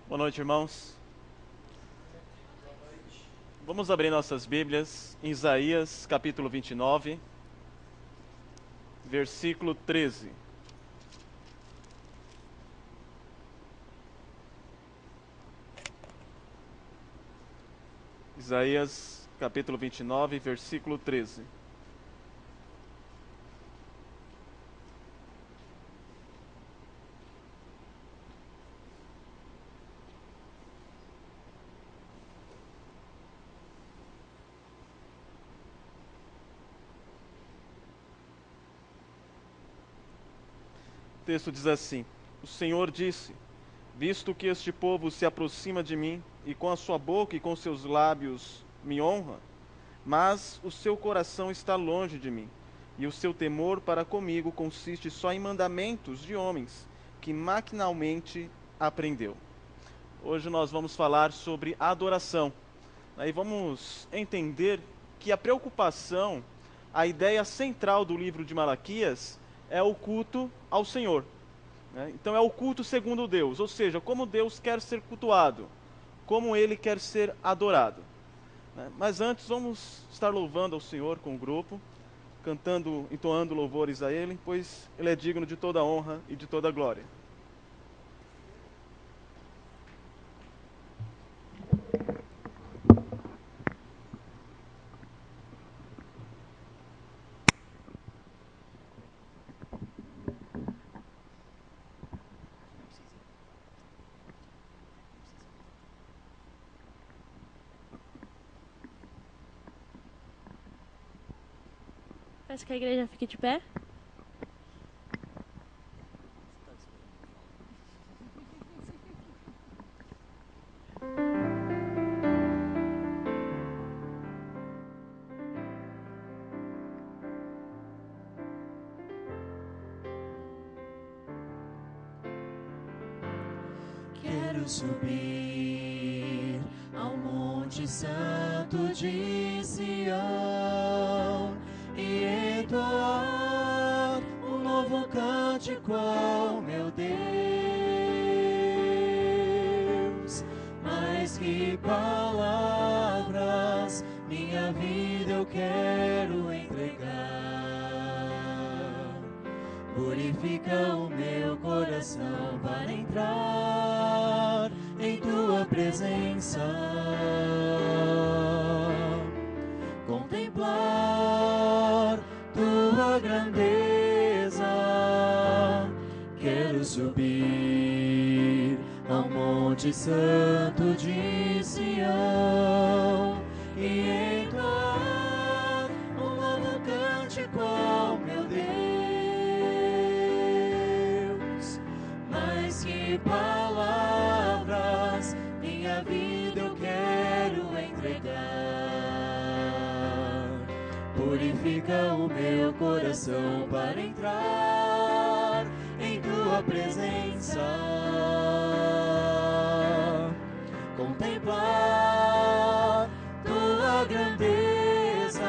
Boa noite, irmãos. Vamos abrir nossas Bíblias em Isaías, capítulo 29, versículo 13. Isaías, capítulo 29, versículo 13. O texto diz assim: O Senhor disse: Visto que este povo se aproxima de mim, e com a sua boca e com seus lábios me honra, mas o seu coração está longe de mim, e o seu temor para comigo consiste só em mandamentos de homens, que maquinalmente aprendeu. Hoje nós vamos falar sobre adoração. Aí vamos entender que a preocupação, a ideia central do livro de Malaquias é o culto ao Senhor. Então é o culto segundo Deus, ou seja, como Deus quer ser cultuado, como Ele quer ser adorado. Mas antes vamos estar louvando ao Senhor com o grupo, cantando, entoando louvores a Ele, pois Ele é digno de toda honra e de toda glória. Peço que a igreja fique de pé. Quero subir ao Monte Santo de Sião e entoar um novo cântico ao meu Deus. Mais que palavras, minha vida eu quero entregar. Purifica o meu coração para entrar em tua presença, contemplar tua grandeza. Quero subir ao Monte Santo de Sião e entoar um novo cântico ao meu Deus. Mais que palavras, minha vida eu quero entregar. Purifica o meu coração para entrar em tua presença, contemplar tua grandeza.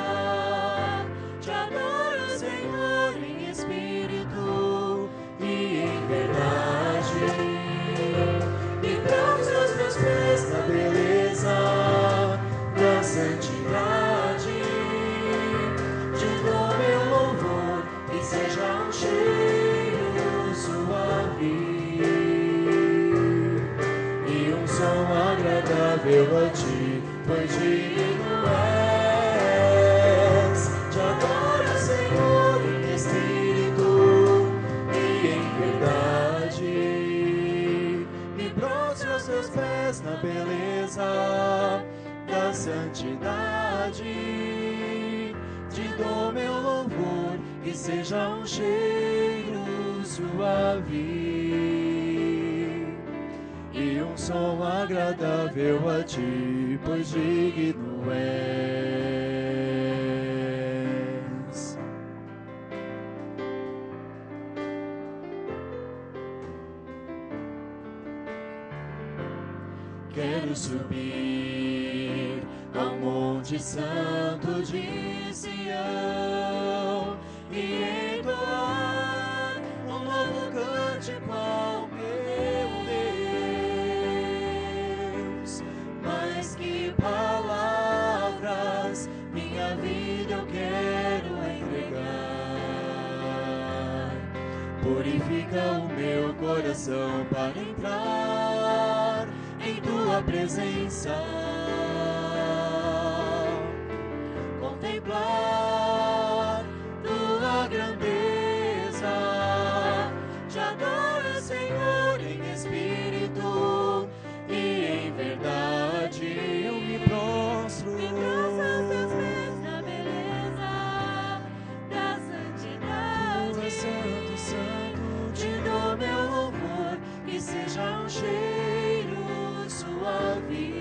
Te adoro, Senhor, em espírito e em verdade. Me trouxe aos teus pés na beleza da santidade. Te dou meu louvor e seja um cheiro suave e um som agradável a ti, pois digno és. Te adoro, Senhor, em espírito e em verdade. Me prostro aos teus pés na beleza da santidade. Te dou meu louvor e seja um cheiro suave e um som agradável a ti, pois digno és. Quero subir ao Monte Santo de Sião e entoar um novo cântico ao meu purifica o meu coração para entrar em tua presença. Contemplar tua grandeza, te adoro, Senhor, em espírito e em verdade. Eu me prostro aos teus pés na beleza da santidade. Tu és santo, santo, te dou meu louvor, que seja um cheiro suave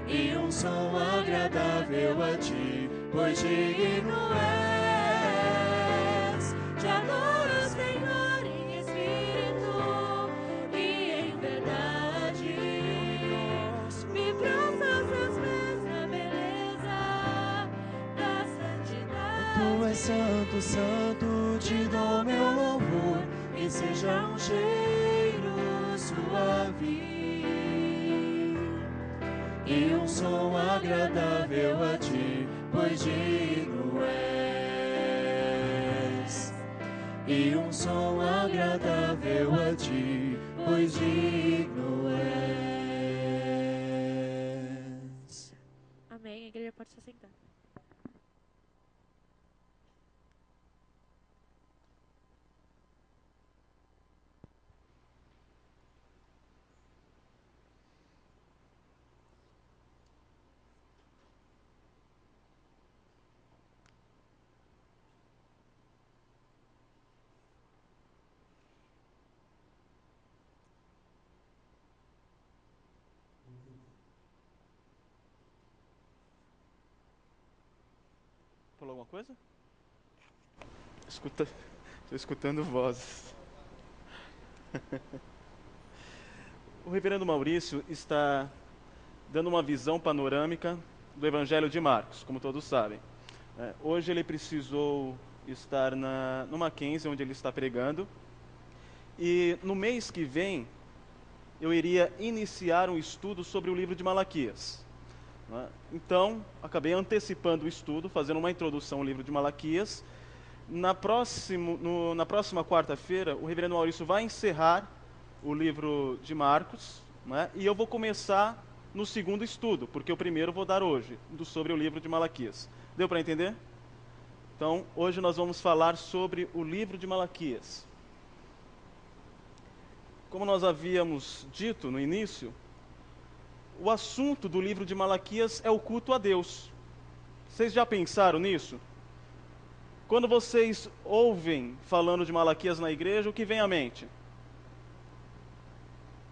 e um som agradável a ti, pois digno és. Te adoro, Senhor, em espírito e em verdade. Me prostro aos teus pés na beleza da santidade. Tu és santo, santo, te dou meu louvor, que seja um cheiro suave e um som agradável a ti, pois digno és. E um som agradável a ti, pois digno és. Amém. A igreja pode se sentar. Falou alguma coisa? Estou escutando vozes. O reverendo Maurício está dando uma visão panorâmica do Evangelho de Marcos, como todos sabem. Hoje ele precisou estar no Mackenzie, onde ele está pregando, e no mês que vem eu iria iniciar um estudo sobre o livro de Malaquias. Então, acabei antecipando o estudo, fazendo uma introdução ao livro de Malaquias. Na próxima quarta-feira, o reverendo Maurício vai encerrar o livro de Marcos, e eu vou começar no segundo estudo, porque o primeiro eu vou dar hoje, sobre o livro de Malaquias. Deu para entender? Então, hoje nós vamos falar sobre o livro de Malaquias. Como nós havíamos dito no início, o assunto do livro de Malaquias é o culto a Deus. Vocês já pensaram nisso? Quando vocês ouvem falando de Malaquias na igreja, o que vem à mente?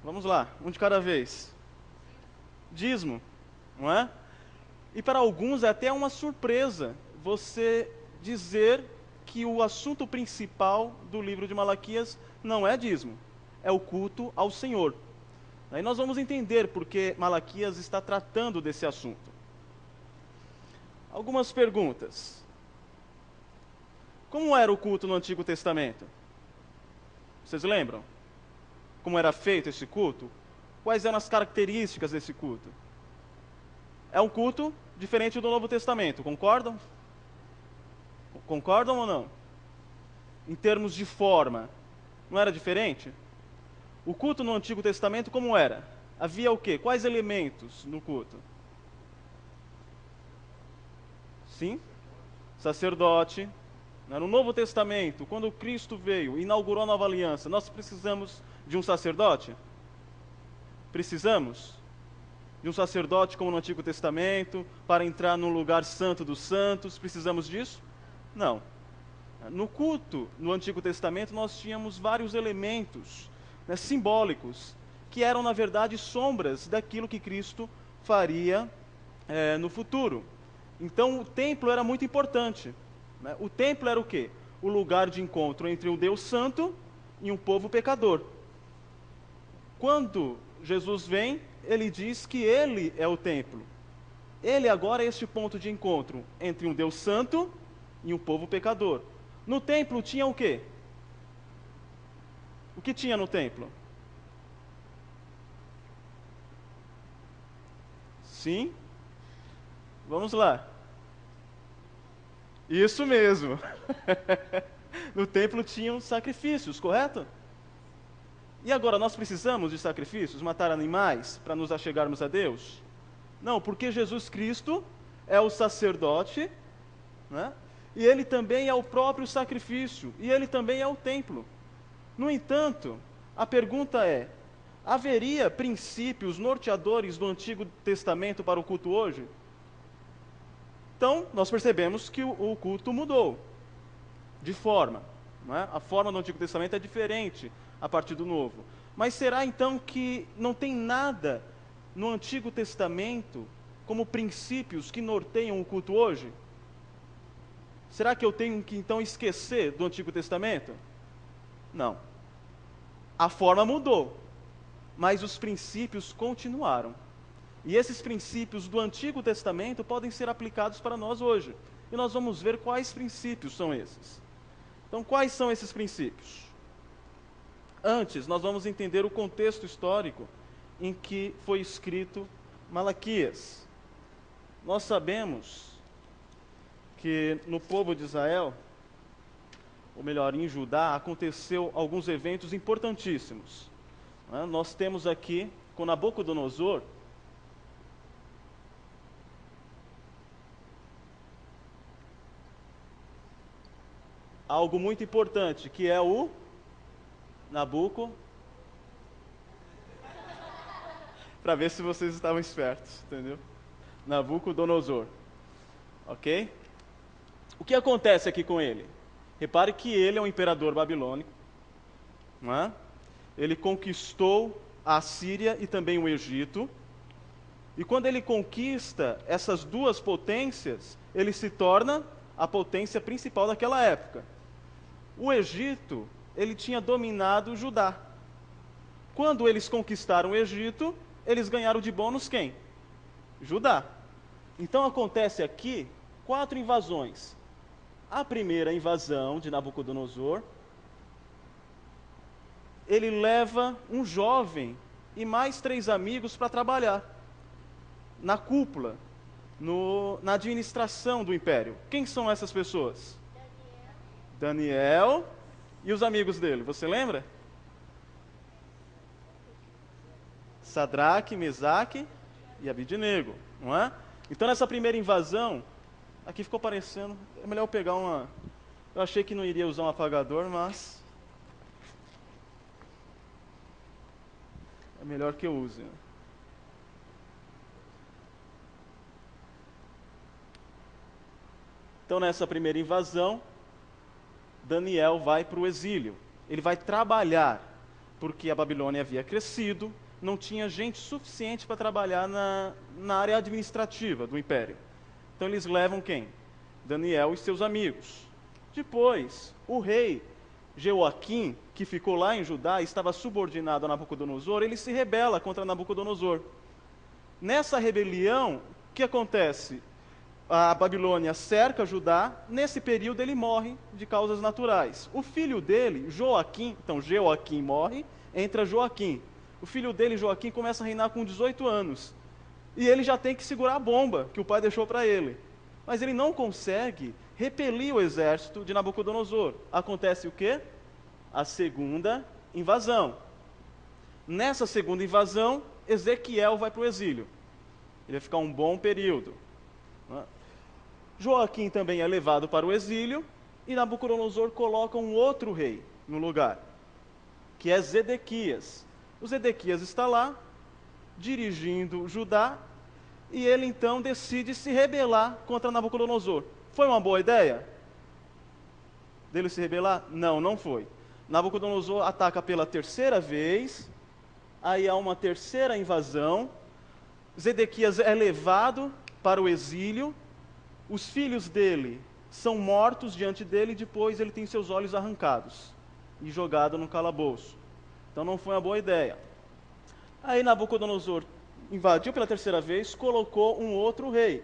Vamos lá, um de cada vez. Dízimo, não é? E para alguns é até uma surpresa você dizer que o assunto principal do livro de Malaquias não é dízimo, é o culto ao Senhor. Aí nós vamos entender por que Malaquias está tratando desse assunto. Algumas perguntas. Como era o culto no Antigo Testamento? Vocês lembram? Como era feito esse culto? Quais eram as características desse culto? É um culto diferente do Novo Testamento, concordam? Concordam ou não? Em termos de forma, não era diferente? O culto no Antigo Testamento como era? Havia o quê? Quais elementos no culto? Sim? Sacerdote. No Novo Testamento, quando Cristo veio e inaugurou a nova aliança, nós precisamos de um sacerdote? Precisamos de um sacerdote como no Antigo Testamento, para entrar no lugar santo dos santos? Precisamos disso? Não. No culto, no Antigo Testamento, nós tínhamos vários elementos simbólicos, que eram, na verdade, sombras daquilo que Cristo faria no futuro. Então, o templo era muito importante. O templo era o quê? O lugar de encontro entre o Deus Santo e um povo pecador. Quando Jesus vem, ele diz que ele é o templo. Ele agora é este ponto de encontro entre um Deus Santo e um povo pecador. No templo tinha o quê? O que tinha no templo? Sim? Vamos lá. Isso mesmo. No templo tinham sacrifícios, correto? E agora, nós precisamos de sacrifícios, matar animais, para nos achegarmos a Deus? Não, porque Jesus Cristo é o sacerdote, né? E ele também é o próprio sacrifício, e ele também é o templo. No entanto, a pergunta é: haveria princípios norteadores do Antigo Testamento para o culto hoje? Então, nós percebemos que o culto mudou de forma, não é? A forma do Antigo Testamento é diferente a partir do Novo. Mas será então que não tem nada no Antigo Testamento como princípios que norteiam o culto hoje? Será que eu tenho que então esquecer do Antigo Testamento? Não. A forma mudou, mas os princípios continuaram. E esses princípios do Antigo Testamento podem ser aplicados para nós hoje. E nós vamos ver quais princípios são esses. Então, quais são esses princípios? Antes, nós vamos entender o contexto histórico em que foi escrito Malaquias. Nós sabemos que no povo de Israel, ou melhor, em Judá, aconteceu alguns eventos importantíssimos. Nós temos aqui, com Nabucodonosor, algo muito importante, que é o para ver se vocês estavam espertos, entendeu? Nabucodonosor, ok? O que acontece aqui com ele? Repare que ele é um imperador babilônico, não é? Ele conquistou a Síria e também o Egito, e quando ele conquista essas duas potências, ele se torna a potência principal daquela época. O Egito, ele tinha dominado Judá. Quando eles conquistaram o Egito, eles ganharam de bônus quem? Judá. Então acontece aqui 4 invasões. A primeira invasão de Nabucodonosor, ele leva um jovem e mais 3 amigos para trabalhar na cúpula, na administração do império. Quem são essas pessoas? Daniel e os amigos dele, você lembra? Sadraque, Mesaque e Abidnego, não é? Então nessa primeira invasão, aqui ficou parecendo, é melhor eu pegar uma... Eu achei que não iria usar um apagador, mas... é melhor que eu use, né? Então nessa primeira invasão, Daniel vai para o exílio. Ele vai trabalhar, porque a Babilônia havia crescido, não tinha gente suficiente para trabalhar na área administrativa do império. Então eles levam quem? Daniel e seus amigos. Depois, o rei Jeoaquim, que ficou lá em Judá e estava subordinado a Nabucodonosor, ele se rebela contra Nabucodonosor. Nessa rebelião, o que acontece? A Babilônia cerca Judá, nesse período ele morre de causas naturais. O filho dele, Joaquim, então Jeoaquim morre, entra Joaquim. O filho dele, Joaquim, começa a reinar com 18 anos. E ele já tem que segurar a bomba que o pai deixou para ele. Mas ele não consegue repelir o exército de Nabucodonosor. Acontece o quê? A segunda invasão. Nessa segunda invasão, Ezequiel vai para o exílio. Ele vai ficar um bom período. Joaquim também é levado para o exílio e Nabucodonosor coloca um outro rei no lugar, que é Zedequias. O Zedequias está lá, dirigindo Judá, e ele então decide se rebelar contra Nabucodonosor. Foi uma boa ideia dele se rebelar? Não, não foi. Nabucodonosor ataca pela terceira vez, aí há uma terceira invasão, Zedequias é levado para o exílio, os filhos dele são mortos diante dele e depois ele tem seus olhos arrancados e jogado no calabouço. Então não foi uma boa ideia. Aí Nabucodonosor invadiu pela terceira vez, colocou um outro rei,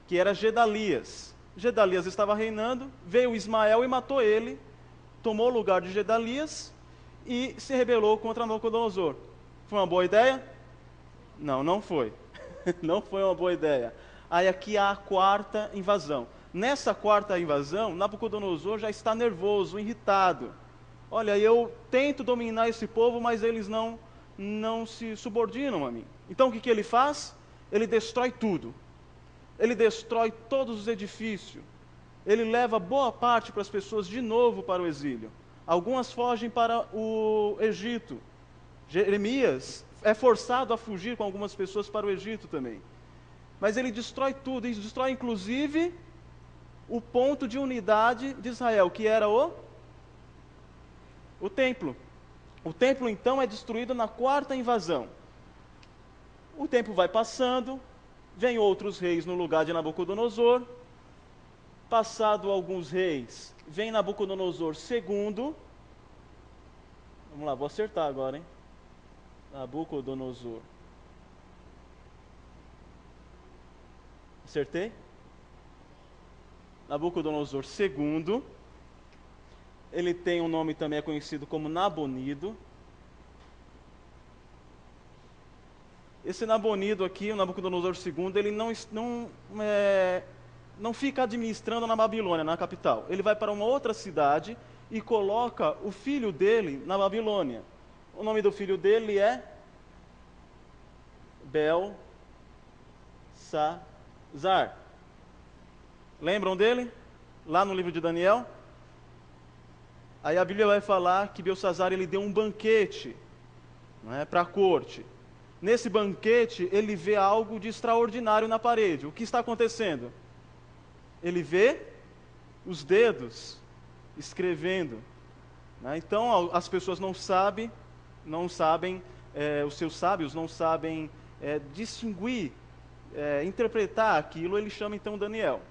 que era Gedalias. Gedalias estava reinando, veio Ismael e matou ele, tomou o lugar de Gedalias e se rebelou contra Nabucodonosor. Foi uma boa ideia? Não, não foi. Não foi uma boa ideia. Aí aqui há a quarta invasão. Nessa quarta invasão, Nabucodonosor já está nervoso, irritado. Olha, eu tento dominar esse povo, mas eles não se subordinam a mim. Então o que ele faz? Ele destrói tudo. Ele destrói todos os edifícios. Ele leva boa parte para as pessoas de novo para o exílio. Algumas fogem para o Egito. Jeremias é forçado a fugir com algumas pessoas para o Egito também. Mas ele destrói tudo, e destrói inclusive o ponto de unidade de Israel, que era o templo. O templo então é destruído na quarta invasão. O tempo vai passando, vem outros reis no lugar de Nabucodonosor. Passado alguns reis, vem Nabucodonosor II. Vamos lá, vou acertar agora, hein? Nabucodonosor. Acertei? Nabucodonosor II. Ele tem um nome também conhecido como Nabonido. Esse Nabonido aqui, o Nabucodonosor II, ele não fica administrando na Babilônia, na capital. Ele vai para uma outra cidade e coloca o filho dele na Babilônia. O nome do filho dele é Belsazar. Lembram dele? Lá no livro de Daniel? Aí a Bíblia vai falar que Belsazar ele deu um banquete, para a corte. Nesse banquete ele vê algo de extraordinário na parede. O que está acontecendo? Ele vê os dedos escrevendo. Então as pessoas não sabem, os seus sábios não sabem distinguir, interpretar aquilo. Ele chama então Daniel.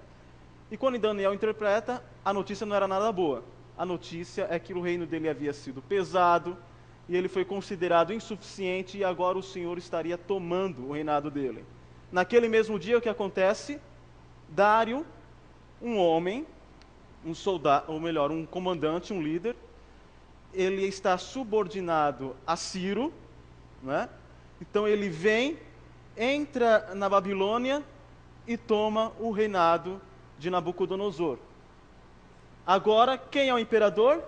E quando Daniel interpreta, a notícia não era nada boa. A notícia é que o reino dele havia sido pesado e ele foi considerado insuficiente, e agora o Senhor estaria tomando o reinado dele. Naquele mesmo dia, o que acontece? Dário, um homem, um soldado, ou melhor, um comandante, um líder, ele está subordinado a Ciro, Então ele vem, entra na Babilônia e toma o reinado de Nabucodonosor. Agora, quem é o imperador?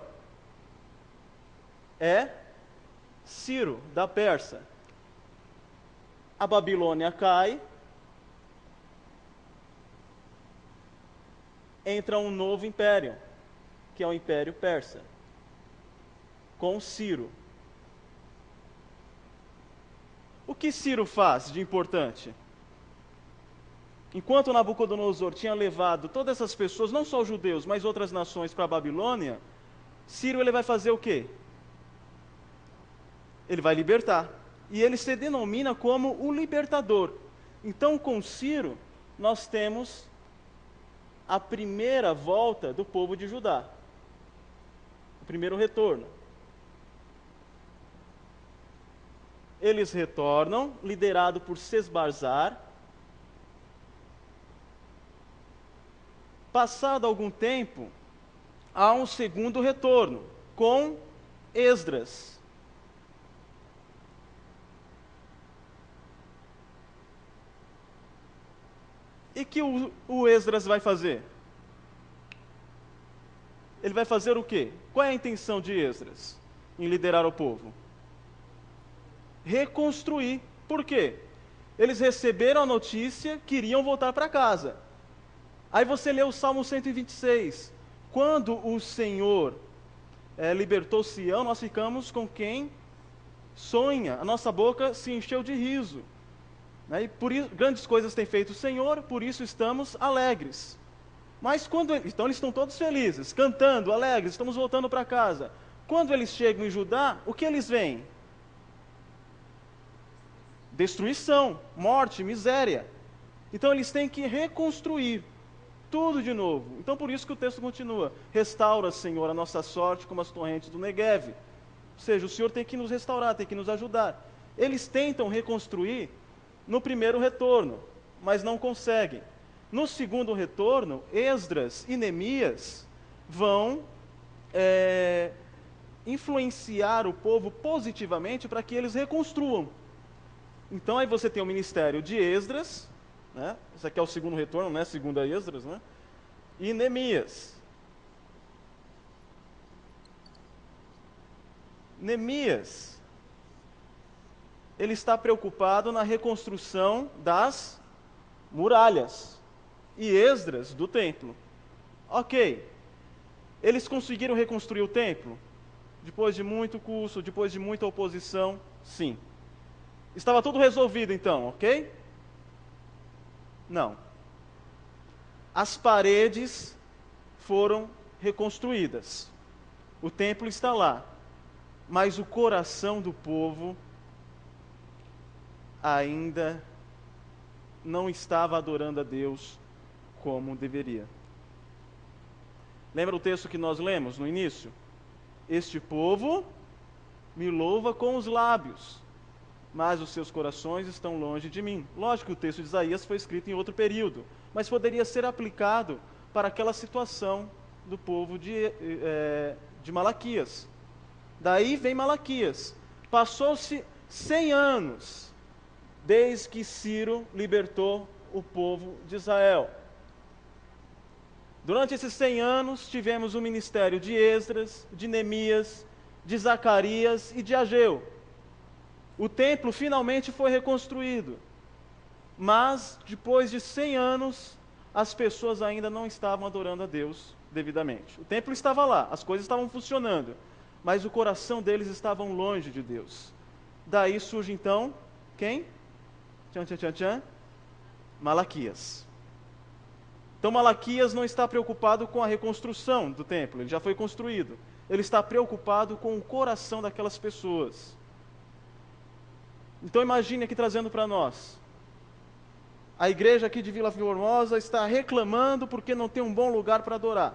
É Ciro, da Pérsia. A Babilônia cai, entra um novo império, que é o Império Persa, com Ciro. O que Ciro faz de importante? Enquanto Nabucodonosor tinha levado todas essas pessoas, não só os judeus, mas outras nações para a Babilônia, Ciro ele vai fazer o quê? Ele vai libertar. E ele se denomina como o libertador. Então, com Ciro, nós temos a primeira volta do povo de Judá. O primeiro retorno. Eles retornam, liderado por Sesbazzar. Passado algum tempo, há um segundo retorno, com Esdras. E que o Esdras vai fazer? Ele vai fazer o quê? Qual é a intenção de Esdras em liderar o povo? Reconstruir. Por quê? Eles receberam a notícia que iriam voltar para casa. Aí você lê o Salmo 126. Quando o Senhor libertou Sião, nós ficamos com quem sonha. A nossa boca se encheu de riso. E por isso, grandes coisas tem feito o Senhor, por isso estamos alegres. Mas então eles estão todos felizes, cantando, alegres, estamos voltando para casa. Quando eles chegam em Judá, o que eles veem? Destruição, morte, miséria. Então eles têm que reconstruir tudo de novo. Então por isso que o texto continua: restaura, Senhor, a nossa sorte como as torrentes do Negueve. Ou seja, o Senhor tem que nos restaurar, tem que nos ajudar. Eles tentam reconstruir no primeiro retorno, mas não conseguem. No segundo retorno, Esdras e Neemias vão influenciar o povo positivamente para que eles reconstruam. Então aí você tem o ministério de Esdras, esse aqui é o segundo retorno, segunda Esdras, e Neemias. Neemias, ele está preocupado na reconstrução das muralhas e Esdras do templo. Ok, eles conseguiram reconstruir o templo? Depois de muito custo, depois de muita oposição, sim. Estava tudo resolvido então, ok? Não. As paredes foram reconstruídas. O templo está lá. Mas o coração do povo ainda não estava adorando a Deus como deveria. Lembra o texto que nós lemos no início? Este povo me louva com os lábios, mas os seus corações estão longe de mim. Lógico que o texto de Isaías foi escrito em outro período, mas poderia ser aplicado para aquela situação do povo de Malaquias. Daí vem Malaquias. Passou-se 100 anos desde que Ciro libertou o povo de Israel. Durante esses 100 anos tivemos o ministério de Esdras, de Neemias, de Zacarias e de Ageu. O templo finalmente foi reconstruído, mas depois de 100 anos as pessoas ainda não estavam adorando a Deus devidamente. O templo estava lá, as coisas estavam funcionando, mas o coração deles estava longe de Deus. Daí surge então, quem? Malaquias. Então Malaquias não está preocupado com a reconstrução do templo, ele já foi construído. Ele está preocupado com o coração daquelas pessoas. Então imagine aqui trazendo para nós. A igreja aqui de Vila Formosa está reclamando porque não tem um bom lugar para adorar.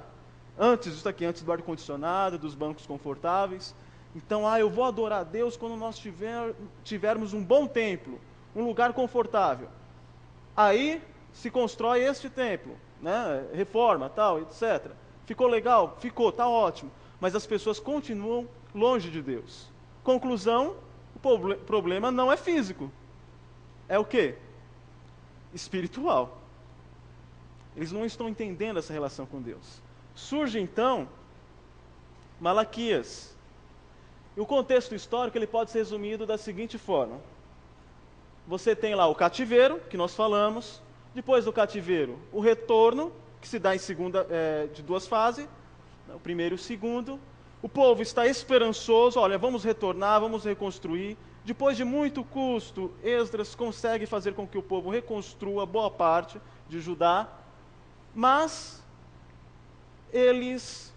Antes do ar-condicionado, dos bancos confortáveis. Então, eu vou adorar a Deus quando nós tivermos um bom templo, um lugar confortável. Aí se constrói este templo, né? Reforma, tal, etc. Ficou legal? Ficou, está ótimo. Mas as pessoas continuam longe de Deus. Conclusão, o problema não é físico. É o quê? Espiritual. Eles não estão entendendo essa relação com Deus. Surge então Malaquias. E o contexto histórico ele pode ser resumido da seguinte forma. Você tem lá o cativeiro, que nós falamos. Depois do cativeiro, o retorno, que se dá de duas fases, o primeiro e o segundo. O povo está esperançoso, olha, vamos retornar, vamos reconstruir. Depois de muito custo, Esdras consegue fazer com que o povo reconstrua boa parte de Judá, mas eles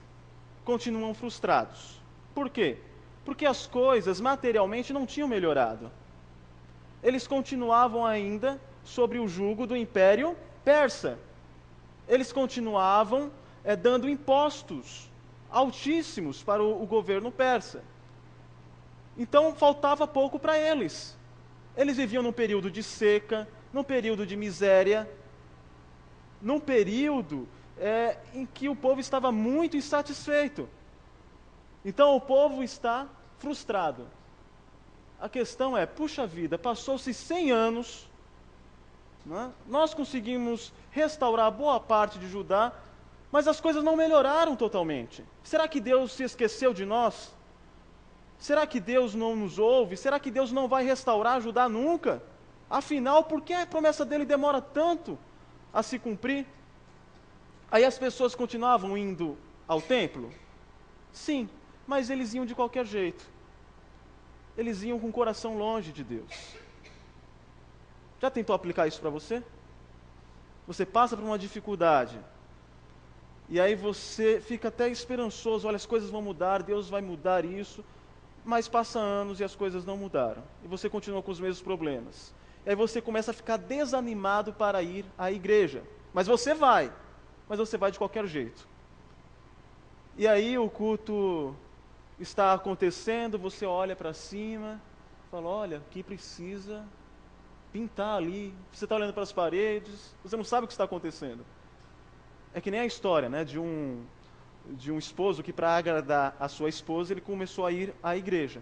continuam frustrados. Por quê? Porque as coisas materialmente não tinham melhorado. Eles continuavam ainda sobre o jugo do Império Persa. Eles continuavam dando impostos altíssimos para o governo persa. Então faltava pouco para eles. Eles viviam num período de seca, num período de miséria, num período em que o povo estava muito insatisfeito. Então o povo está frustrado. A questão é, puxa vida, passou-se 100 anos, né? Nós conseguimos restaurar boa parte de Judá, mas as coisas não melhoraram totalmente. Será que Deus se esqueceu de nós? Será que Deus não nos ouve? Será que Deus não vai restaurar Judá nunca? Afinal, por que a promessa dele demora tanto a se cumprir? Aí as pessoas continuavam indo ao templo? Sim, mas eles iam de qualquer jeito. Eles iam com o coração longe de Deus. Já tentou aplicar isso para você? Você passa por uma dificuldade, e aí você fica até esperançoso, olha, as coisas vão mudar, Deus vai mudar isso, mas passa anos e as coisas não mudaram. E você continua com os mesmos problemas. E aí você começa a ficar desanimado para ir à igreja. Mas você vai de qualquer jeito. E aí o culto está acontecendo, você olha para cima, fala, olha, aqui precisa pintar ali. Você está olhando para as paredes, você não sabe o que está acontecendo. É que nem a história, né, de um esposo que, para agradar a sua esposa, ele começou a ir à igreja.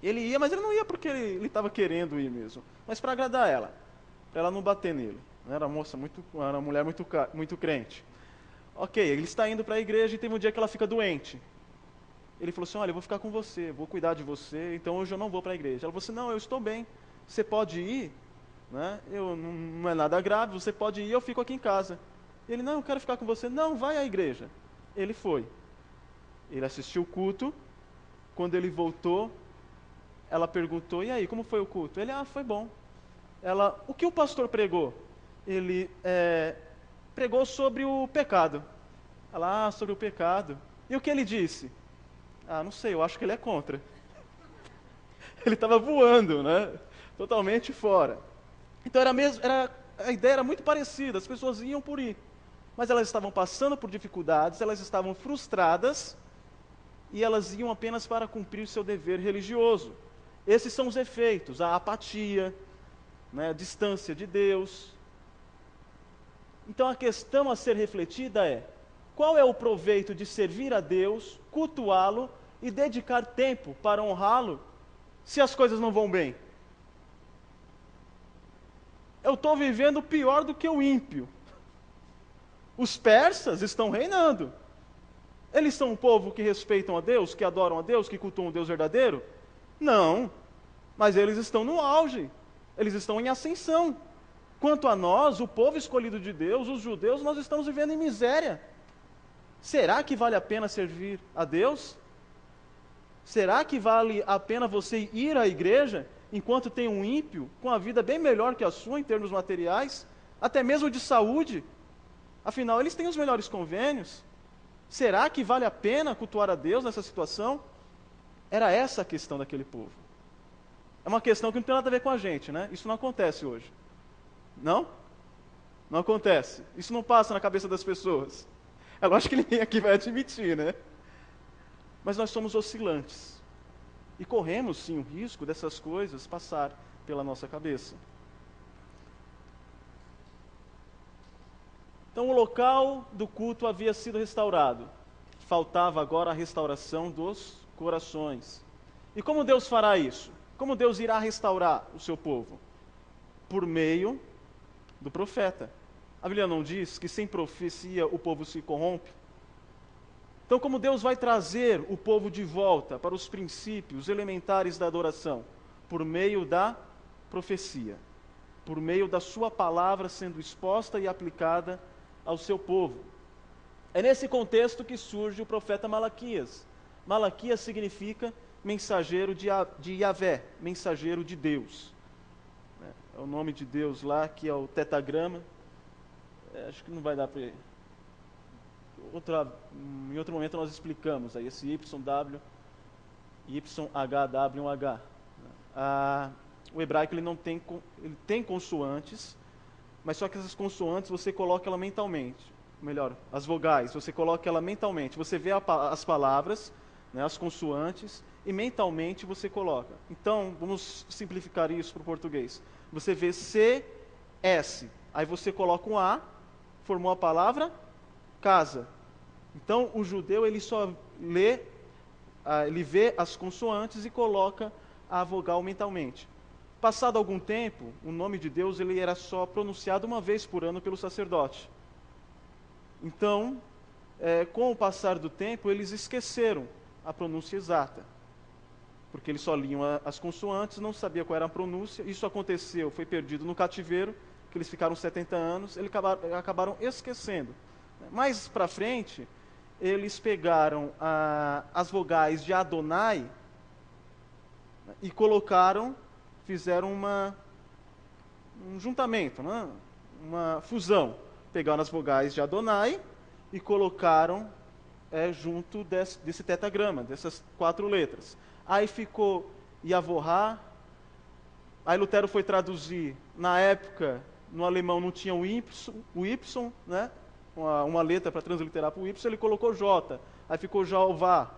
Ele ia, mas ele não ia porque ele estava querendo ir mesmo, mas para agradar ela, para ela não bater nele. Era uma mulher muito crente. Ok, ele está indo para a igreja e teve um dia que ela fica doente. Ele falou assim, olha, eu vou ficar com você, vou cuidar de você, então hoje eu não vou para a igreja. Ela falou assim, não, eu estou bem, você pode ir, né? Não é nada grave, você pode ir, eu fico aqui em casa. Ele, não, eu quero ficar com você. Não, vai à igreja. Ele foi. Ele assistiu o culto. Quando ele voltou, ela perguntou, e aí, como foi o culto? Ele, foi bom. Ela, o que o pastor pregou? Ele pregou sobre o pecado. Ela, sobre o pecado. E o que ele disse? Não sei, eu acho que ele é contra. Ele estava voando, né? Totalmente fora. Então a ideia era muito parecida, as pessoas iam por ir. Mas elas estavam passando por dificuldades, elas estavam frustradas, e elas iam apenas para cumprir seu dever religioso. Esses são os efeitos, a apatia, né, a distância de Deus. Então a questão a ser refletida é, qual é o proveito de servir a Deus, cultuá-lo e dedicar tempo para honrá-lo, se as coisas não vão bem? Eu estou vivendo pior do que o ímpio. Os persas estão reinando. Eles são um povo que respeitam a Deus, que adoram a Deus, que cultuam o Deus verdadeiro? Não. Mas eles estão no auge. Eles estão em ascensão. Quanto a nós, o povo escolhido de Deus, os judeus, nós estamos vivendo em miséria. Será que vale a pena servir a Deus? Será que vale a pena você ir à igreja enquanto tem um ímpio com a vida bem melhor que a sua em termos materiais, até mesmo de saúde? Afinal, eles têm os melhores convênios. Será que vale a pena cultuar a Deus nessa situação? Era essa a questão daquele povo. É uma questão que não tem nada a ver com a gente, né? Isso não acontece hoje. Não? Não acontece. Isso não passa na cabeça das pessoas. É lógico que ninguém aqui vai admitir, né? Mas nós somos oscilantes. E corremos, sim, o risco dessas coisas passar pela nossa cabeça. Então o local do culto havia sido restaurado. Faltava agora a restauração dos corações. E como Deus fará isso? Como Deus irá restaurar o seu povo? Por meio do profeta. A Bíblia não diz que sem profecia o povo se corrompe? Então, como Deus vai trazer o povo de volta para os princípios elementares da adoração? Por meio da profecia. Por meio da sua palavra sendo exposta e aplicada ao seu povo. É nesse contexto que surge o profeta Malaquias. Malaquias significa mensageiro de Yahvé, mensageiro de Deus. É o nome de Deus lá, que é o tetagrama. Acho que não vai dar para... Em outro momento nós explicamos aí esse YW, YHWH. O hebraico ele tem consoantes, mas só que essas consoantes você coloca ela mentalmente. Melhor, as vogais, você coloca ela mentalmente. Você vê as palavras, né, as consoantes, e mentalmente você coloca. Então, vamos simplificar isso para o português. Você vê C, S, aí você coloca um A, formou a palavra casa. Então, o judeu ele só lê, ele vê as consoantes e coloca a vogal mentalmente. Passado algum tempo, o nome de Deus ele era só pronunciado uma vez por ano pelo sacerdote. Então, com o passar do tempo, eles esqueceram a pronúncia exata. Porque eles só liam as consoantes, não sabiam qual era a pronúncia. Isso aconteceu, foi perdido no cativeiro, que eles ficaram 70 anos, eles acabaram esquecendo. Mais para frente, eles pegaram as vogais de Adonai e fizeram um juntamento, né? Uma fusão. Pegaram as vogais de Adonai e colocaram junto desse tetagrama, dessas 4 letras. Aí ficou Yavohá. Aí Lutero foi traduzir. Na época, no alemão não tinha o Y, né? Uma letra para transliterar para o Y, ele colocou J. Aí ficou Jeová.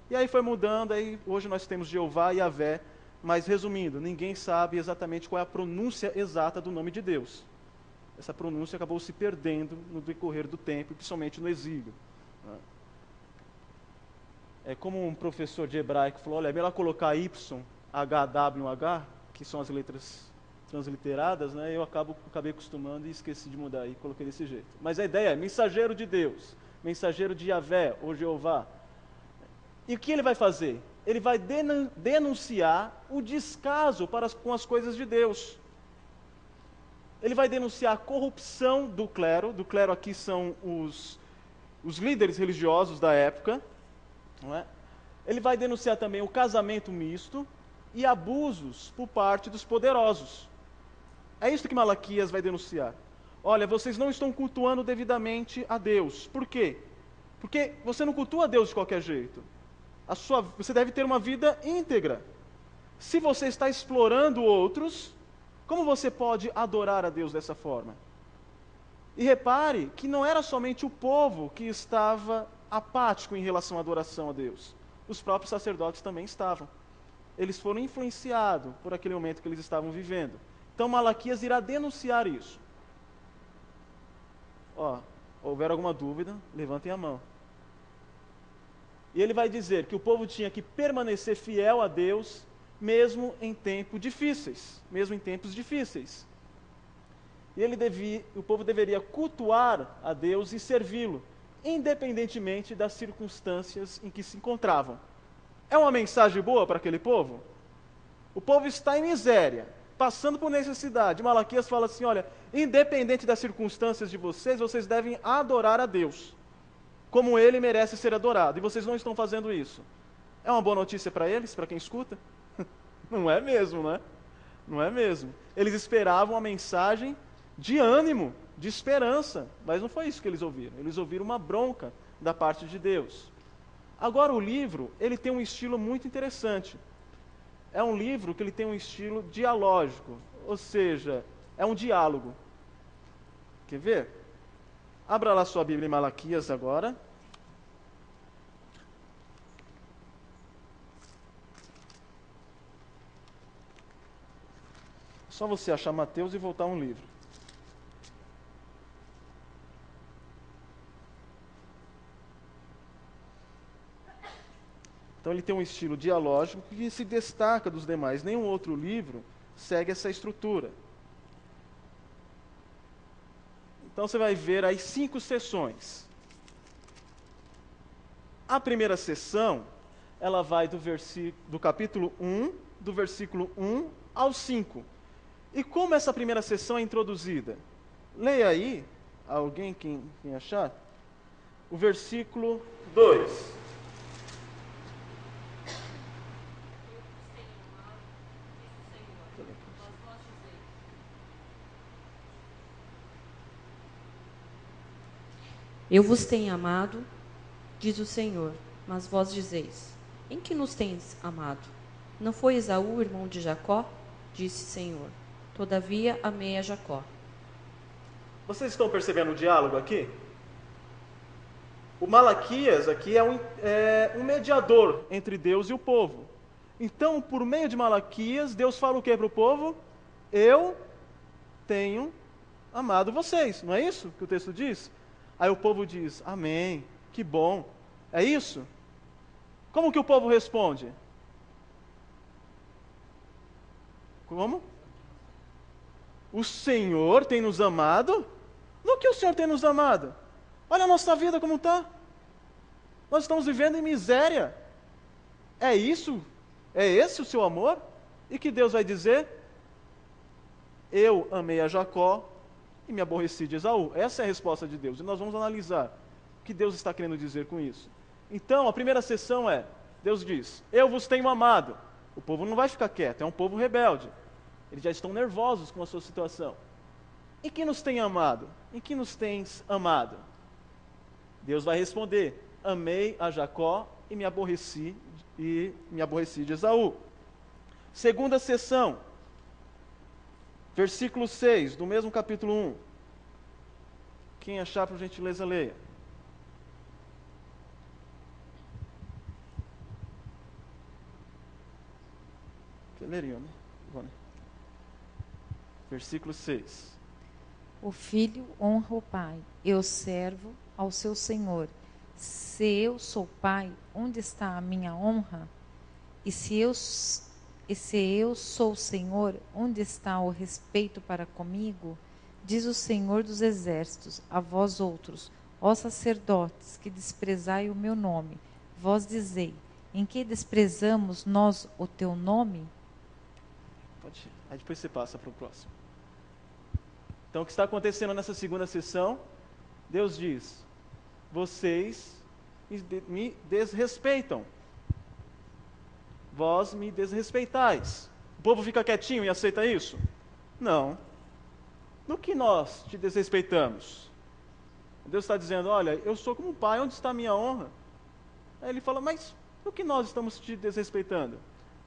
E aí foi mudando, aí hoje nós temos Jeová e Yahvé. Mas resumindo, ninguém sabe exatamente qual é a pronúncia exata do nome de Deus. Essa pronúncia acabou se perdendo no decorrer do tempo, principalmente no exílio. É como um professor de hebraico falou, olha, é melhor colocar Y, H, W, H, que são as letras transliteradas, né? Eu acabei acostumando e esqueci de mudar e coloquei desse jeito. Mas a ideia é mensageiro de Deus, mensageiro de Yahvé, ou Jeová. E o que ele vai fazer? Ele vai denunciar o descaso com as coisas de Deus. Ele vai denunciar a corrupção do clero aqui são os líderes religiosos da época, não é? Ele vai denunciar também o casamento misto e abusos por parte dos poderosos. É isso que Malaquias vai denunciar. Olha, vocês não estão cultuando devidamente a Deus. Por quê? Porque você não cultua a Deus de qualquer jeito. Você deve ter uma vida íntegra. Se você está explorando outros, como você pode adorar a Deus dessa forma? E repare que não era somente o povo que estava apático em relação à adoração a Deus. Os próprios sacerdotes também estavam. Eles foram influenciados por aquele momento que eles estavam vivendo. Então Malaquias irá denunciar isso. Houver alguma dúvida, levantem a mão. E ele vai dizer que o povo tinha que permanecer fiel a Deus, mesmo em tempos difíceis. E o povo deveria cultuar a Deus e servi-lo, independentemente das circunstâncias em que se encontravam. É uma mensagem boa para aquele povo? O povo está em miséria, passando por necessidade. Malaquias fala assim, olha, independente das circunstâncias de vocês, vocês devem adorar a Deus, como Ele merece ser adorado, e vocês não estão fazendo isso. É uma boa notícia para eles, para quem escuta? Não é mesmo, né? Não é mesmo. Eles esperavam uma mensagem de ânimo, de esperança, mas não foi isso que eles ouviram. Eles ouviram uma bronca da parte de Deus. Agora o livro, ele tem um estilo muito interessante. É um livro que ele tem um estilo dialógico, ou seja, é um diálogo. Quer ver? Abra lá sua Bíblia em Malaquias agora. Só você achar Mateus e voltar um livro. Então ele tem um estilo dialógico que se destaca dos demais. Nenhum outro livro segue essa estrutura. Então você vai ver aí 5 sessões. A primeira sessão, ela vai do capítulo 1, do versículo 1 ao 5. E como essa primeira sessão é introduzida? Leia aí, alguém quem achar, o versículo 2. Eu vos tenho amado, diz o Senhor, mas vós dizeis, em que nos tens amado? Não foi Esaú, irmão de Jacó? Disse o Senhor, todavia amei a Jacó. Vocês estão percebendo o diálogo aqui? O Malaquias aqui é um mediador entre Deus e o povo. Então, por meio de Malaquias, Deus fala o que para o povo? Eu tenho amado vocês. Não é isso que o texto diz? Aí o povo diz, amém, que bom. É isso? Como que o povo responde? Como? O Senhor tem nos amado? No que o Senhor tem nos amado? Olha a nossa vida como está. Nós estamos vivendo em miséria. É isso? É esse o seu amor? E que Deus vai dizer? Eu amei a Jacó e me aborreci de Esaú. Essa é a resposta de Deus. E nós vamos analisar o que Deus está querendo dizer com isso. Então, a primeira sessão Deus diz, eu vos tenho amado. O povo não vai ficar quieto, é um povo rebelde. Eles já estão nervosos com a sua situação. Em que nos tem amado? Em que nos tens amado? Deus vai responder, amei a Jacó e me aborreci de Esaú. Segunda sessão, versículo 6, do mesmo capítulo 1. Quem achar, por gentileza, leia. Que leriam, né? Ivone? Versículo 6. O filho honra o pai, e o servo ao seu senhor. Se eu sou pai, onde está a minha honra? E se eu sou Senhor, onde está o respeito para comigo? Diz o Senhor dos exércitos, a vós outros, Ó sacerdotes, que desprezai o meu nome, vós dizei, em que desprezamos nós o teu nome? Pode ir. Aí depois você passa para o próximo. Então, o que está acontecendo nessa segunda sessão? Deus diz: vocês me desrespeitam. Vós me desrespeitais. O povo fica quietinho e aceita isso? Não. No que nós te desrespeitamos? Deus está dizendo: olha, eu sou como um pai, onde está a minha honra? Aí ele fala: mas no que nós estamos te desrespeitando?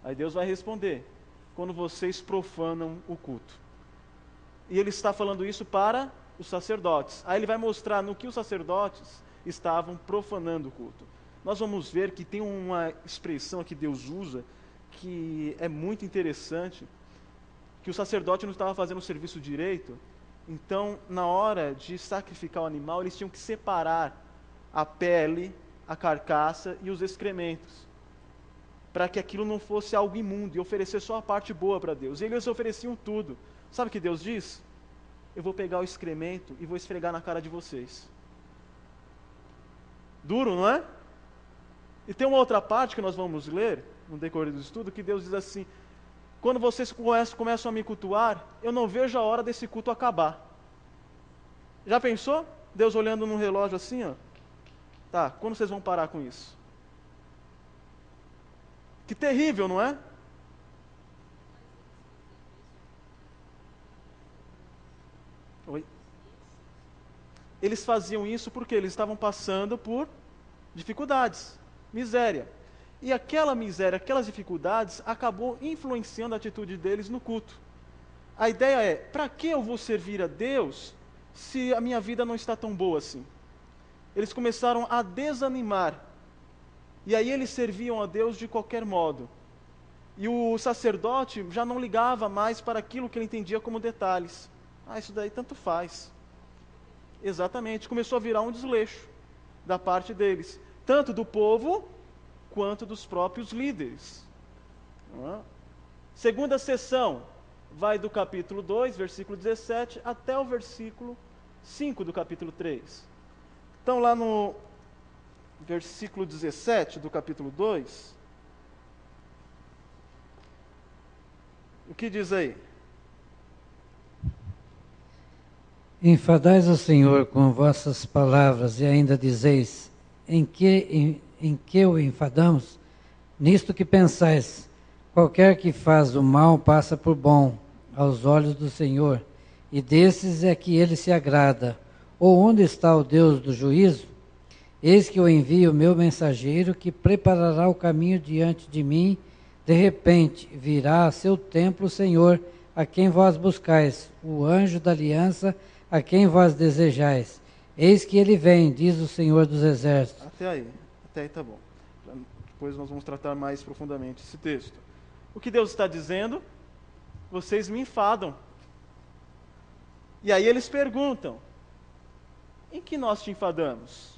Aí Deus vai responder: quando vocês profanam o culto. E ele está falando isso para os sacerdotes. Aí ele vai mostrar no que os sacerdotes estavam profanando o culto. Nós vamos ver que tem uma expressão que Deus usa que é muito interessante, que o sacerdote não estava fazendo o serviço direito. Então, na hora de sacrificar o animal, eles tinham que separar a pele, a carcaça e os excrementos, para que aquilo não fosse algo imundo e oferecer só a parte boa para Deus. E eles ofereciam tudo. Sabe o que Deus diz? Eu vou pegar o excremento e vou esfregar na cara de vocês. Duro, não é? E tem uma outra parte que nós vamos ler no decorrer do estudo, que Deus diz assim: quando vocês começam a me cultuar, eu não vejo a hora desse culto acabar. Já pensou? Deus olhando no relógio assim, ó. Tá, quando vocês vão parar com isso? Que terrível, não é? Oi? Eles faziam isso porque eles estavam passando por dificuldades, miséria. E aquela miséria, aquelas dificuldades, acabou influenciando a atitude deles no culto. A ideia é: para que eu vou servir a Deus se a minha vida não está tão boa assim? Eles começaram a desanimar. E aí eles serviam a Deus de qualquer modo. E o sacerdote já não ligava mais para aquilo que ele entendia como detalhes. Ah, isso daí tanto faz. Exatamente, começou a virar um desleixo da parte deles, tanto do povo quanto dos próprios líderes. Segunda sessão vai do capítulo 2, versículo 17, até o versículo 5 do capítulo 3. Então, lá no versículo 17 do capítulo 2, o que diz aí? Enfadais o Senhor com vossas palavras e ainda dizeis, em que o enfadamos? Nisto que pensais, qualquer que faz o mal passa por bom aos olhos do Senhor, e desses é que ele se agrada. Ou onde está o Deus do juízo? Eis que eu envio o meu mensageiro, que preparará o caminho diante de mim. De repente virá a seu templo o Senhor, a quem vós buscais, o anjo da aliança, a quem vós desejais. Eis que ele vem, diz o Senhor dos Exércitos. Até aí tá bom. Depois nós vamos tratar mais profundamente esse texto. O que Deus está dizendo? Vocês me enfadam. E aí eles perguntam: em que nós te enfadamos?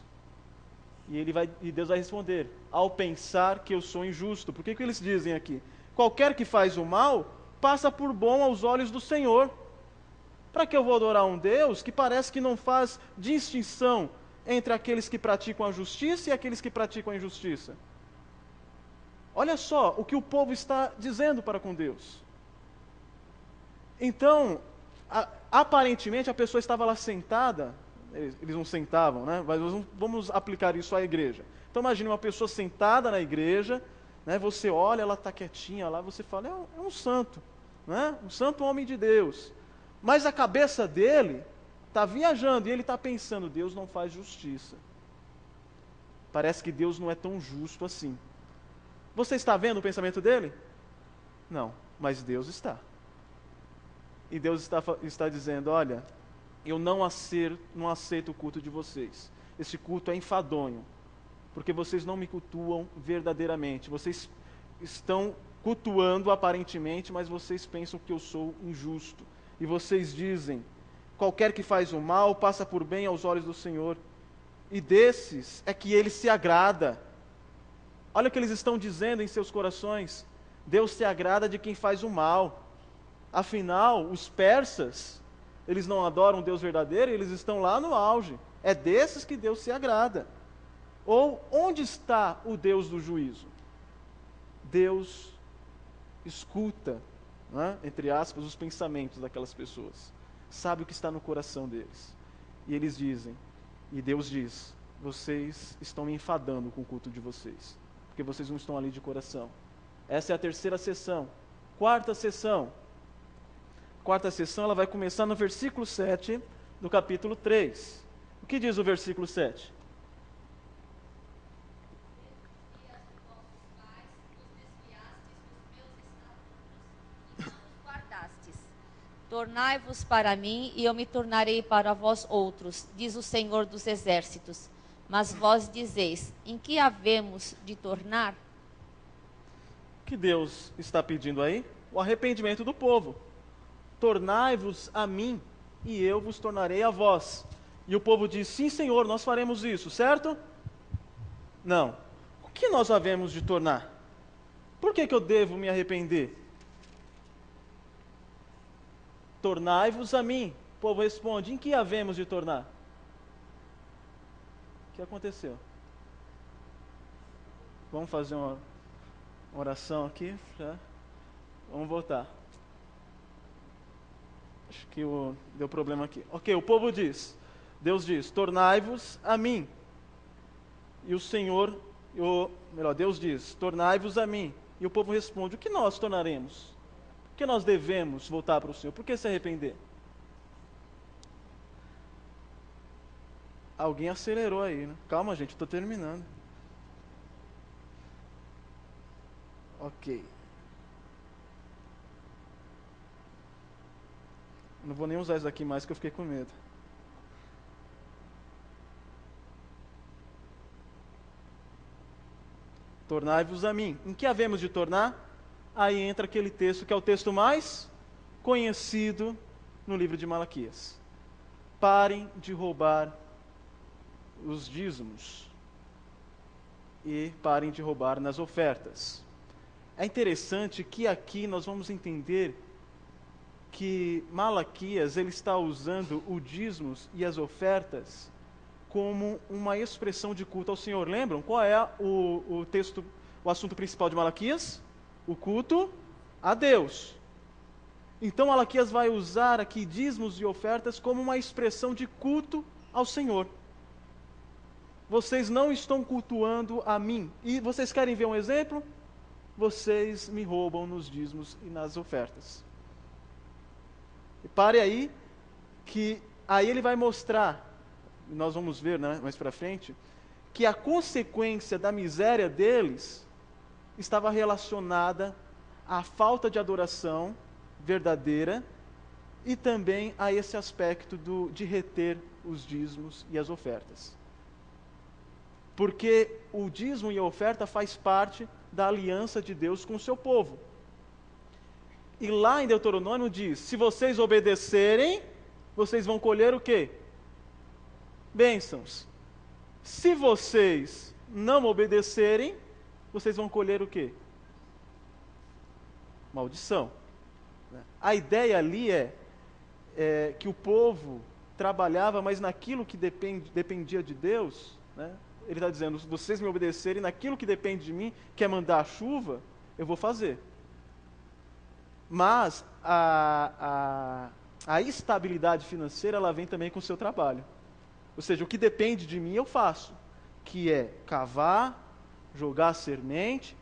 E Deus vai responder: ao pensar que eu sou injusto. Por que eles dizem aqui? Qualquer que faz o mal passa por bom aos olhos do Senhor. Para que eu vou adorar um Deus que parece que não faz distinção entre aqueles que praticam a justiça e aqueles que praticam a injustiça? Olha só o que o povo está dizendo para com Deus. Então, aparentemente a pessoa estava lá sentada, eles não sentavam, né? Mas vamos aplicar isso à igreja. Então imagine uma pessoa sentada na igreja, né? Você olha, ela está quietinha lá, você fala: é um santo, né? Um santo homem de Deus. Mas a cabeça dele está viajando e ele está pensando: Deus não faz justiça. Parece que Deus não é tão justo assim. Você está vendo o pensamento dele? Não, mas Deus está. E Deus está dizendo: olha, eu não aceito o culto de vocês. Esse culto é enfadonho, porque vocês não me cultuam verdadeiramente. Vocês estão cultuando aparentemente, mas vocês pensam que eu sou injusto. E vocês dizem: qualquer que faz o mal passa por bem aos olhos do Senhor, e desses é que ele se agrada. Olha o que eles estão dizendo em seus corações: Deus se agrada de quem faz o mal. Afinal, os persas, eles não adoram o Deus verdadeiro, eles estão lá no auge. É desses que Deus se agrada. Ou onde está o Deus do juízo? Deus escuta, né, entre aspas, os pensamentos daquelas pessoas. Sabe o que está no coração deles. E eles dizem, e Deus diz, vocês estão me enfadando com o culto de vocês, porque vocês não estão ali de coração. Essa é a terceira sessão. Quarta sessão. Quarta sessão, ela vai começar no versículo 7 do capítulo 3. O que diz o versículo 7? Tornai-vos para mim, e eu me tornarei para vós outros, diz o Senhor dos Exércitos. Mas vós dizeis, em que havemos de tornar? O que Deus está pedindo aí? O arrependimento do povo. Tornai-vos a mim, e eu vos tornarei a vós. E o povo diz, sim, Senhor, nós faremos isso, certo? Não. O que nós havemos de tornar? Por que eu devo me arrepender? Tornai-vos a mim. O povo responde, em que havemos de tornar? O que aconteceu? Vamos fazer uma oração aqui? Vamos voltar. Acho que deu problema aqui. Ok, o povo diz, Deus diz, tornai-vos a mim. E o Senhor, Deus diz, tornai-vos a mim. E o povo responde, o que nós tornaremos? Por que nós devemos voltar para o Senhor? Por que se arrepender? Alguém acelerou aí, né? Calma, gente, estou terminando. Ok. Não vou nem usar isso aqui mais, que eu fiquei com medo. Tornai-vos a mim. Em que havemos de tornar? Aí entra aquele texto que é o texto mais conhecido no livro de Malaquias. Parem de roubar os dízimos e parem de roubar nas ofertas. É interessante que aqui nós vamos entender que Malaquias ele está usando o dízimos e as ofertas como uma expressão de culto ao Senhor. Lembram? Qual é o texto, o assunto principal de Malaquias? O culto a Deus. Então Malaquias vai usar aqui dízimos e ofertas como uma expressão de culto ao Senhor. Vocês não estão cultuando a mim. E vocês querem ver um exemplo? Vocês me roubam nos dízimos e nas ofertas. E pare aí, que aí ele vai mostrar, nós vamos ver, né, mais para frente, que a consequência da miséria deles estava relacionada à falta de adoração verdadeira e também a esse aspecto de reter os dízimos e as ofertas. Porque o dízimo e a oferta faz parte da aliança de Deus com o seu povo. E lá em Deuteronômio diz, se vocês obedecerem, vocês vão colher o quê? Bênçãos. Se vocês não obedecerem, vocês vão colher o quê? Maldição. A ideia ali é que o povo trabalhava, mas naquilo que dependia de Deus, né? Ele está dizendo, se vocês me obedecerem naquilo que depende de mim, que é mandar a chuva, eu vou fazer. Mas a estabilidade financeira, ela vem também com o seu trabalho. Ou seja, o que depende de mim eu faço, que é cavar, jogar semente,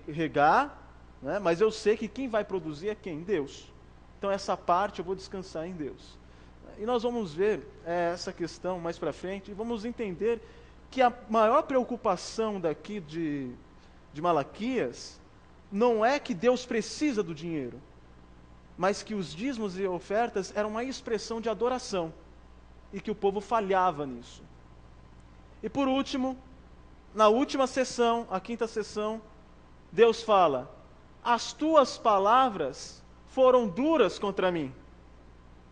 regar, né? Mas eu sei que quem vai produzir é quem? Deus. Então essa parte eu vou descansar em Deus. E nós vamos ver essa questão mais para frente e vamos entender que a maior preocupação daqui de Malaquias não é que Deus precisa do dinheiro, mas que os dízimos e ofertas eram uma expressão de adoração e que o povo falhava nisso. E por último, na última sessão, a quinta sessão, Deus fala, as tuas palavras foram duras contra mim.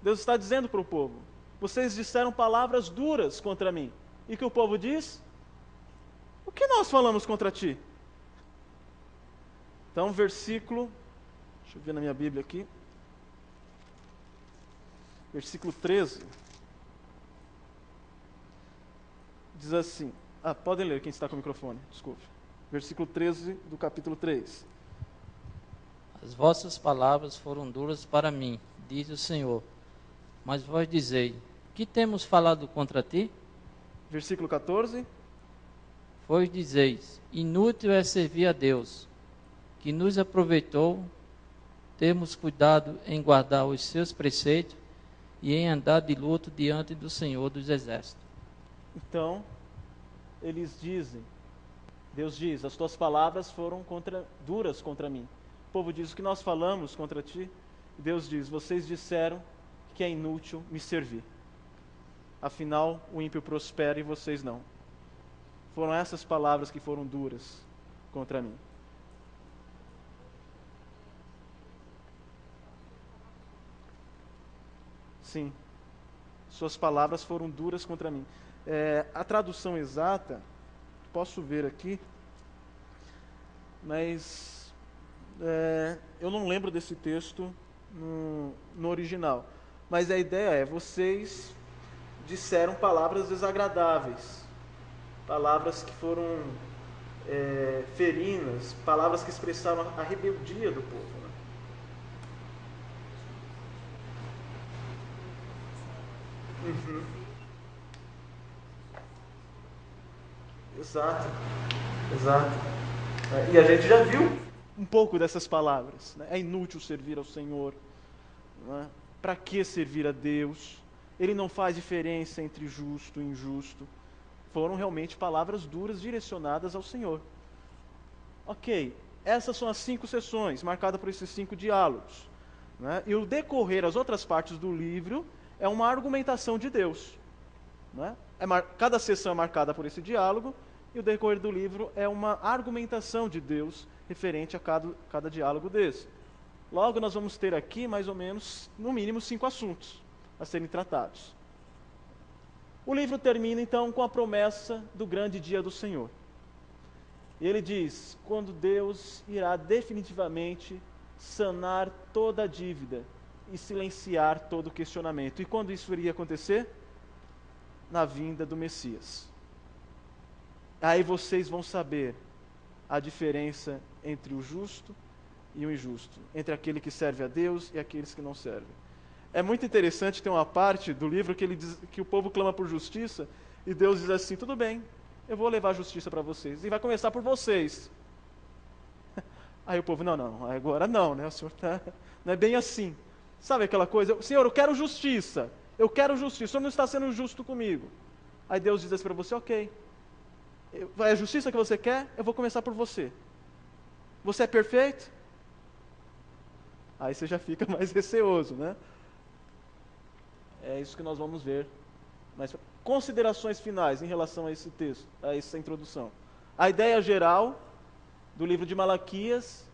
Deus está dizendo para o povo, vocês disseram palavras duras contra mim. E que o povo diz, o que nós falamos contra ti? Então, versículo, deixa eu ver na minha Bíblia aqui, versículo 13. diz assim, podem ler quem está com o microfone, desculpe. Versículo 13 do capítulo 3. As vossas palavras foram duras para mim, diz o Senhor. Mas vós dizei, que temos falado contra ti? Versículo 14. Vós dizeis, inútil é servir a Deus, que nos aproveitou termos cuidado em guardar os seus preceitos e em andar de luto diante do Senhor dos Exércitos. Então, eles dizem, Deus diz, as tuas palavras foram duras contra mim. O povo diz, o que nós falamos contra ti? Deus diz, vocês disseram que é inútil me servir. Afinal, o ímpio prospera e vocês não. Foram essas palavras que foram duras contra mim. Sim, suas palavras foram duras contra mim. A tradução exata, posso ver aqui, mas eu não lembro desse texto no original. Mas a ideia é, vocês disseram palavras desagradáveis, palavras que foram ferinas, palavras que expressaram a rebeldia do povo. Né? Uhum. Exato. E a gente já viu um pouco dessas palavras. Né? É inútil servir ao Senhor. Né? Para que servir a Deus? Ele não faz diferença entre justo e injusto. Foram realmente palavras duras direcionadas ao Senhor. Ok, essas são as 5 sessões, marcadas por esses 5 diálogos. Né? E o decorrer, as outras partes do livro, é uma argumentação de Deus. Né? Cada sessão é marcada por esse diálogo, e o decorrer do livro é uma argumentação de Deus referente a cada diálogo desse. Logo, nós vamos ter aqui, mais ou menos, no mínimo 5 assuntos a serem tratados. O livro termina, então, com a promessa do grande dia do Senhor. E ele diz, quando Deus irá definitivamente sanar toda a dívida e silenciar todo o questionamento. E quando isso iria acontecer? Na vinda do Messias. Aí vocês vão saber a diferença entre o justo e o injusto, entre aquele que serve a Deus e aqueles que não servem. É muito interessante, tem uma parte do livro que ele diz que o povo clama por justiça e Deus diz assim, tudo bem, eu vou levar a justiça para vocês, e vai começar por vocês. Aí o povo, não, agora não, né? O Senhor não é bem assim. Sabe aquela coisa, Senhor, eu quero justiça, o Senhor não está sendo justo comigo. Aí Deus diz assim para você, ok, é a justiça que você quer, eu vou começar por você. Você é perfeito? Aí você já fica mais receoso, né? É isso que nós vamos ver. Mas considerações finais em relação a esse texto, a essa introdução. A ideia geral do livro de Malaquias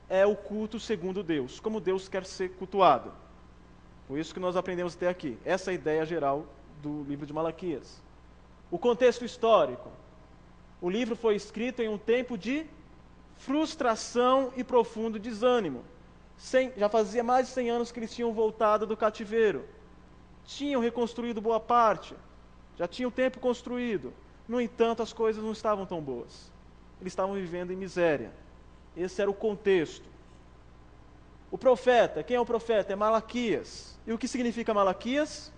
é o culto segundo Deus, como Deus quer ser cultuado. Foi isso que nós aprendemos até aqui. Essa é a ideia geral do livro de Malaquias. O contexto histórico. O livro foi escrito em um tempo de frustração e profundo desânimo. Já fazia mais de 100 anos que eles tinham voltado do cativeiro. Tinham reconstruído boa parte. Já tinham tempo construído. No entanto, as coisas não estavam tão boas. Eles estavam vivendo em miséria. Esse era o contexto. O profeta, quem é o profeta? É Malaquias. E o que significa Malaquias?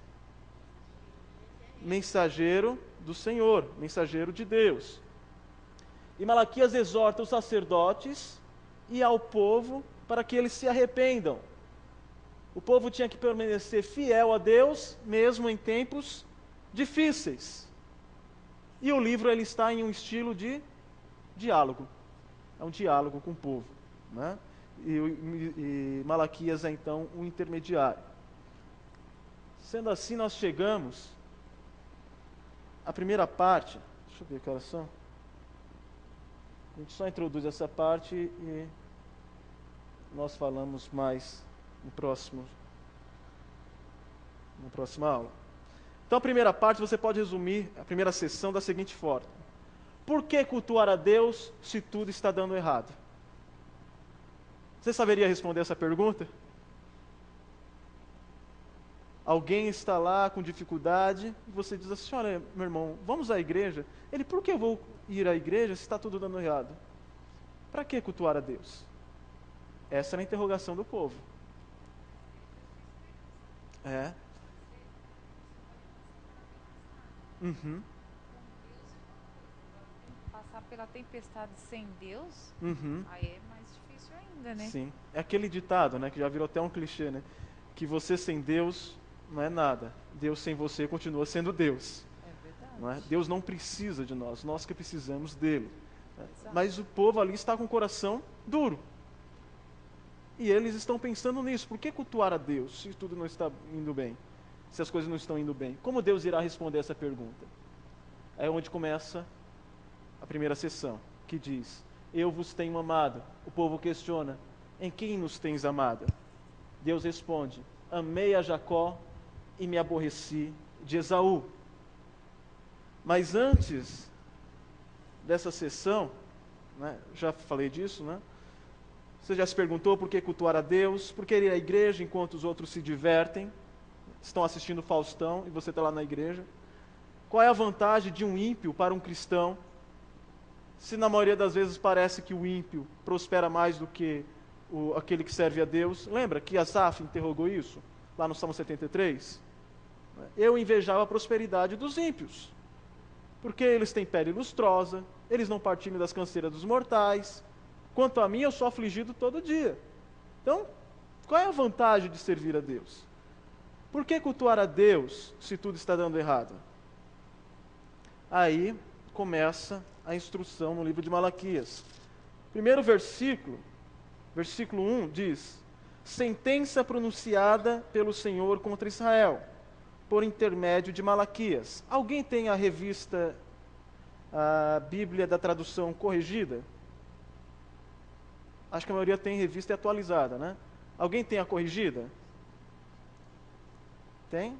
Mensageiro do Senhor, mensageiro de Deus. E Malaquias exorta os sacerdotes e ao povo para que eles se arrependam. O povo tinha que permanecer fiel a Deus, mesmo em tempos difíceis. E o livro ele está em um estilo de diálogo. É um diálogo com o povo. Né? E Malaquias é então um intermediário. Sendo assim, nós chegamos à primeira parte. Deixa eu ver que horas são. A gente só introduz essa parte e nós falamos mais na próxima aula. Então, a primeira parte você pode resumir a primeira sessão da seguinte forma: por que cultuar a Deus se tudo está dando errado? Você saberia responder essa pergunta? Alguém está lá com dificuldade e você diz assim: olha, meu irmão, vamos à igreja. Ele: por que eu vou ir à igreja se está tudo dando errado? Para que cultuar a Deus? Essa era a interrogação do povo. É. Uhum. Passar pela tempestade sem Deus, Uhum. aí é mais difícil ainda, né? Sim. É aquele ditado, né, que já virou até um clichê, né? Que você sem Deus não é nada. Deus sem você continua sendo Deus. É verdade. Não é? Deus não precisa de nós que precisamos dele. Né? Exato. Mas o povo ali está com o coração duro. E eles estão pensando nisso. Por que cultuar a Deus se tudo não está indo bem? Se as coisas não estão indo bem? Como Deus irá responder essa pergunta? É onde começa a primeira sessão, que diz: eu vos tenho amado. O povo questiona: em quem nos tens amado? Deus responde: amei a Jacó e me aborreci de Esaú. Mas antes dessa sessão, né, já falei disso, né? Você já se perguntou por que cultuar a Deus? Por que ir à igreja enquanto os outros se divertem? Estão assistindo Faustão e você está lá na igreja? Qual é a vantagem de um ímpio para um cristão? Se na maioria das vezes parece que o ímpio prospera mais do que aquele que serve a Deus. Lembra que Asaf interrogou isso? Lá no Salmo 73? Eu invejava a prosperidade dos ímpios. Porque eles têm pele lustrosa, eles não partilham das canseiras dos mortais. Quanto a mim, eu sou afligido todo dia. Então, qual é a vantagem de servir a Deus? Por que cultuar a Deus se tudo está dando errado? Aí começa a instrução no livro de Malaquias. Primeiro versículo 1 diz: sentença pronunciada pelo Senhor contra Israel, por intermédio de Malaquias. Alguém tem a revista, a Bíblia da tradução corrigida? Acho que a maioria tem revista e atualizada, né? Alguém tem a corrigida? Tem?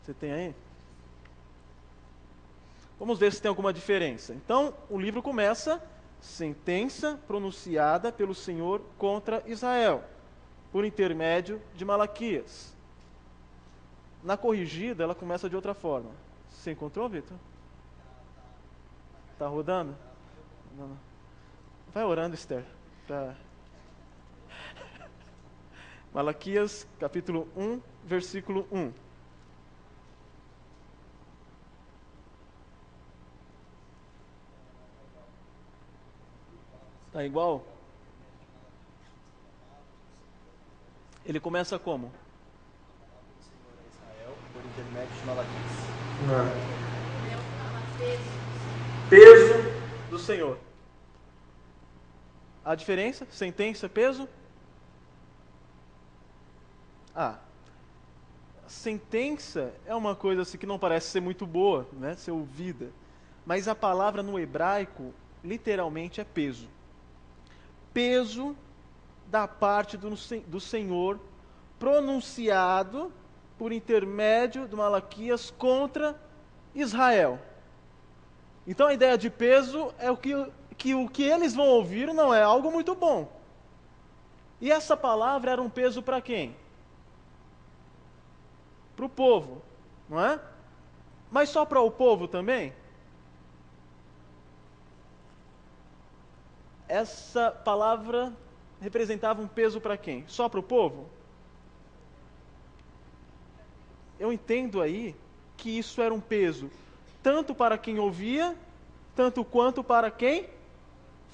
Você tem aí? Vamos ver se tem alguma diferença. Então, o livro começa: sentença pronunciada pelo Senhor contra Israel, por intermédio de Malaquias. Na corrigida, ela começa de outra forma. Você encontrou, Vitor? Está rodando? Não. Vai orando, Esther. Malaquias, capítulo 1, versículo 1. Está igual? Ele começa como? Por intermédio de Malaquias. Peso do Senhor. A diferença? Sentença, peso? Sentença é uma coisa assim que não parece ser muito boa, né, ser ouvida. Mas a palavra no hebraico literalmente é peso. Peso da parte do Senhor, pronunciado por intermédio de Malaquias contra Israel. Então a ideia de peso é o que eles vão ouvir não é algo muito bom. E essa palavra era um peso para quem? Para o povo, não é? Mas só para o povo também? Essa palavra representava um peso para quem? Só para o povo? Eu entendo aí que isso era um peso tanto para quem ouvia, tanto quanto para quem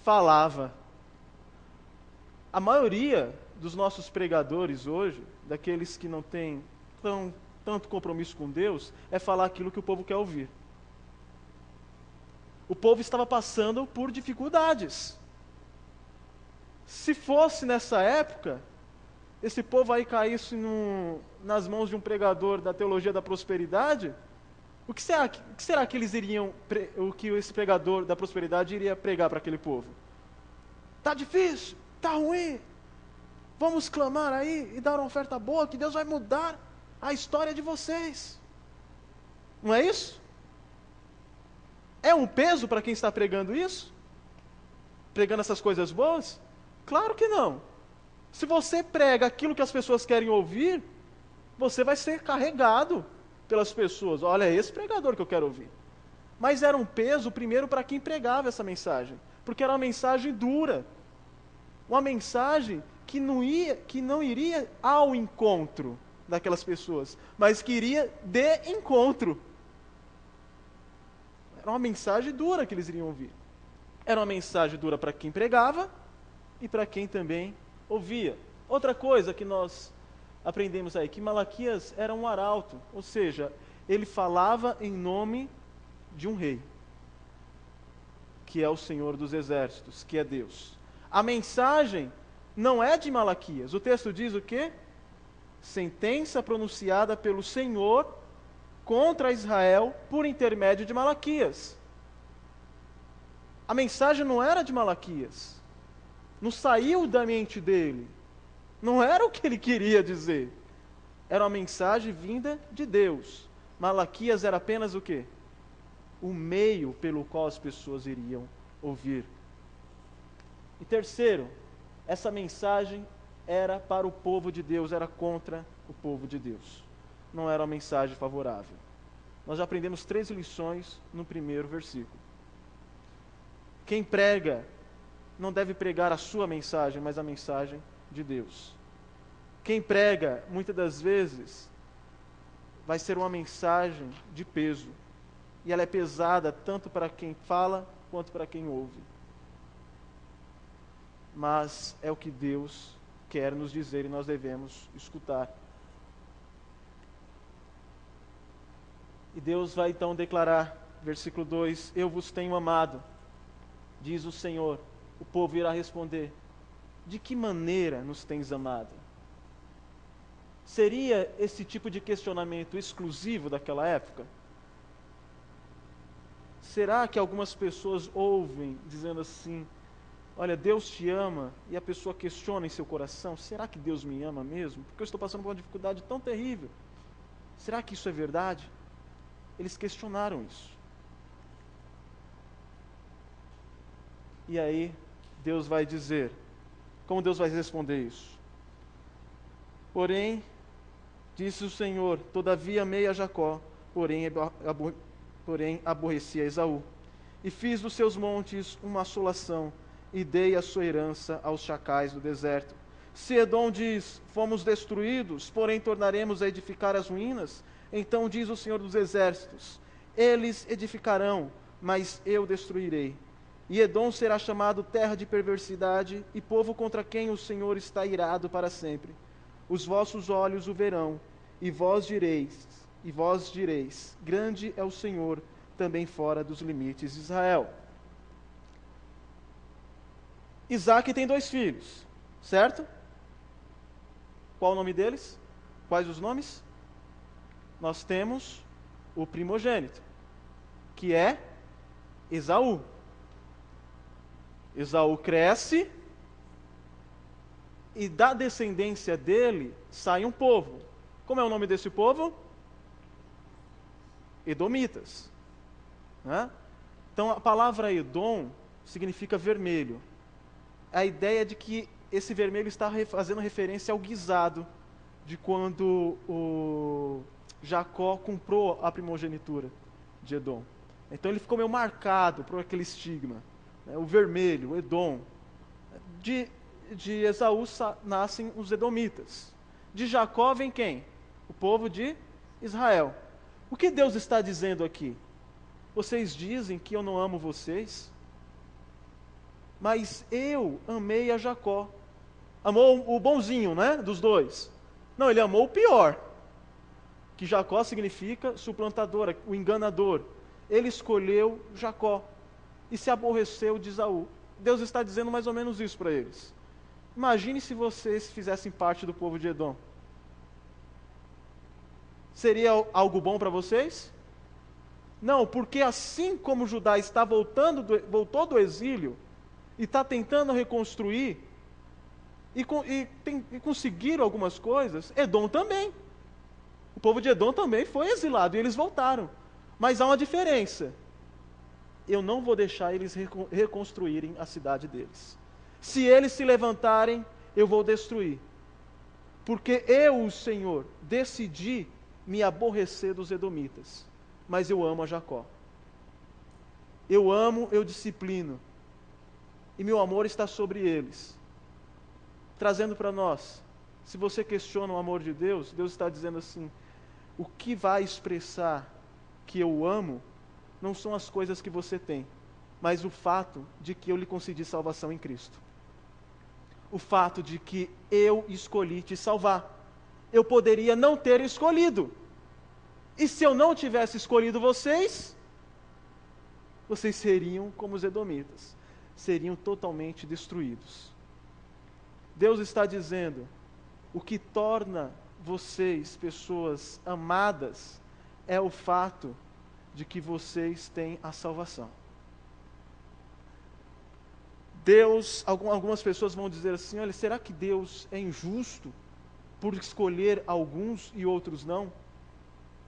falava. A maioria dos nossos pregadores hoje, daqueles que não têm tanto compromisso com Deus, é falar aquilo que o povo quer ouvir. O povo estava passando por dificuldades. Se fosse nessa época, esse povo aí caísse nas mãos de um pregador da teologia da prosperidade, o que será que eles iriam, o que esse pregador da prosperidade iria pregar para aquele povo? Tá difícil, tá ruim, vamos clamar aí e dar uma oferta boa que Deus vai mudar a história de vocês. Não é isso? É um peso para quem está pregando isso? pregando essas coisas boas? Claro que não. Se você prega aquilo que as pessoas querem ouvir, você vai ser carregado pelas pessoas. Olha, é esse pregador que eu quero ouvir. Mas era um peso, primeiro, para quem pregava essa mensagem. Porque era uma mensagem dura. Uma mensagem que não iria ao encontro daquelas pessoas, mas que iria de encontro. Era uma mensagem dura que eles iriam ouvir. Era uma mensagem dura para quem pregava e para quem também ouvia. Outra coisa que nós aprendemos aí, que Malaquias era um arauto, ou seja, ele falava em nome de um rei, que é o Senhor dos Exércitos, que é Deus. A mensagem não é de Malaquias. O texto diz o quê? Sentença pronunciada pelo Senhor contra Israel por intermédio de Malaquias. A mensagem não era de Malaquias. Não saiu da mente dele. Não era o que ele queria dizer. Era uma mensagem vinda de Deus. Malaquias era apenas o quê? O meio pelo qual as pessoas iriam ouvir. E terceiro, essa mensagem era para o povo de Deus, era contra o povo de Deus. Não era uma mensagem favorável. Nós já aprendemos 3 lições no primeiro versículo. Quem prega não deve pregar a sua mensagem, mas a mensagem de Deus. Quem prega, muitas das vezes, vai ser uma mensagem de peso. E ela é pesada tanto para quem fala quanto para quem ouve. Mas é o que Deus quer nos dizer e nós devemos escutar. E Deus vai então declarar, versículo 2: Eu vos tenho amado, diz o Senhor. O povo irá responder: de que maneira nos tens amado? Seria esse tipo de questionamento exclusivo daquela época? Será que algumas pessoas ouvem dizendo assim: olha, Deus te ama, e a pessoa questiona em seu coração: será que Deus me ama mesmo? Porque eu estou passando por uma dificuldade tão terrível. Será que isso é verdade? Eles questionaram isso. E aí, Deus vai dizer, como Deus vai responder isso? Porém, disse o Senhor: todavia amei a Jacó, porém aborreci a Esaú. E fiz dos seus montes uma assolação, e dei a sua herança aos chacais do deserto. Se Edom diz: fomos destruídos, porém tornaremos a edificar as ruínas, então diz o Senhor dos Exércitos: eles edificarão, mas eu destruirei. E Edom será chamado terra de perversidade, e povo contra quem o Senhor está irado para sempre. Os vossos olhos o verão, e vós direis, grande é o Senhor, também fora dos limites de Israel. Isaac tem 2 filhos, certo? Qual o nome deles? Quais os nomes? Nós temos o primogênito, que é Esaú. Esaú cresce, e da descendência dele sai um povo. Como é o nome desse povo? Edomitas. Né? Então a palavra Edom significa vermelho. A ideia de que esse vermelho está fazendo referência ao guisado de quando o Jacó comprou a primogenitura de Edom. Então ele ficou meio marcado por aquele estigma. Né? O vermelho, o Edom. De Esaú nascem os edomitas. De Jacó vem quem? O povo de Israel. O que Deus está dizendo aqui? Vocês dizem que eu não amo vocês? Mas eu amei a Jacó. Amou o bonzinho, né, dos dois. Não, ele amou o pior. Que Jacó significa suplantador, o enganador. Ele escolheu Jacó e se aborreceu de Esaú. Deus está dizendo mais ou menos isso para eles. Imagine se vocês fizessem parte do povo de Edom. Seria algo bom para vocês? Não, porque assim como Judá está voltou do exílio e está tentando reconstruir e conseguiram algumas coisas, Edom também. O povo de Edom também foi exilado e eles voltaram. Mas há uma diferença. eu não vou deixar eles reconstruírem a cidade deles. Se eles se levantarem, eu vou destruir. Porque eu, o Senhor, decidi me aborrecer dos edomitas, mas eu amo a Jacó. Eu amo, eu disciplino, e meu amor está sobre eles. Trazendo para nós, se você questiona o amor de Deus, Deus está dizendo assim: o que vai expressar que eu amo não são as coisas que você tem, mas o fato de que eu lhe concedi salvação em Cristo. O fato de que eu escolhi te salvar. Eu poderia não ter escolhido. E se eu não tivesse escolhido vocês, vocês seriam como os edomitas, seriam totalmente destruídos. Deus está dizendo: o que torna vocês pessoas amadas é o fato de que vocês têm a salvação. Deus, algumas pessoas vão dizer assim: olha, será que Deus é injusto por escolher alguns e outros não?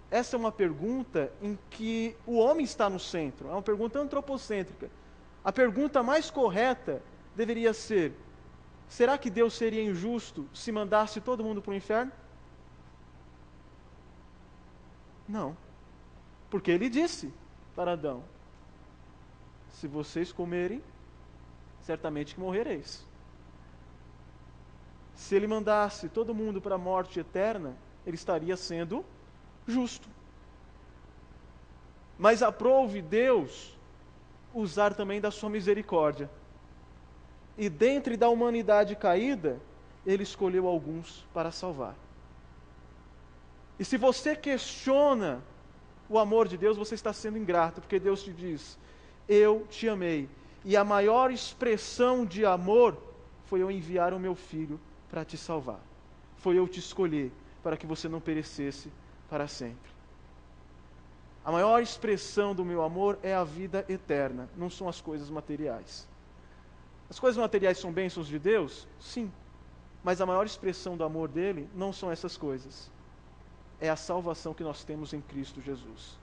Essa é uma pergunta em que o homem está no centro, é uma pergunta antropocêntrica. A pergunta mais correta deveria ser: será que Deus seria injusto se mandasse todo mundo para o inferno? Não. Porque ele disse para Adão: se vocês comerem, certamente que morrereis. Se ele mandasse todo mundo para a morte eterna, ele estaria sendo justo. Mas aprouve Deus usar também da sua misericórdia. E dentre da humanidade caída, ele escolheu alguns para salvar. E se você questiona o amor de Deus, você está sendo ingrato, porque Deus te diz: eu te amei. E a maior expressão de amor foi eu enviar o meu filho para te salvar. Foi eu te escolher para que você não perecesse para sempre. A maior expressão do meu amor é a vida eterna, não são as coisas materiais. As coisas materiais são bênçãos de Deus? Sim. Mas a maior expressão do amor dele não são essas coisas. É a salvação que nós temos em Cristo Jesus.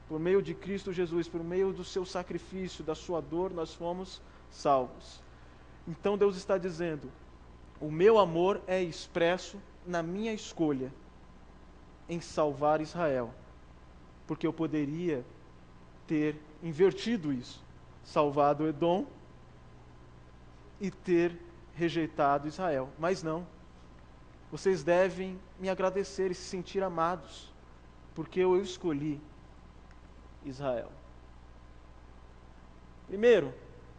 Por meio de Cristo Jesus, por meio do seu sacrifício, da sua dor, nós fomos salvos. Então Deus está dizendo: o meu amor é expresso na minha escolha em salvar Israel. Porque eu poderia ter invertido isso, salvado Edom e ter rejeitado Israel. Mas não. Vocês devem me agradecer e se sentir amados, porque eu escolhi Israel. Primeiro,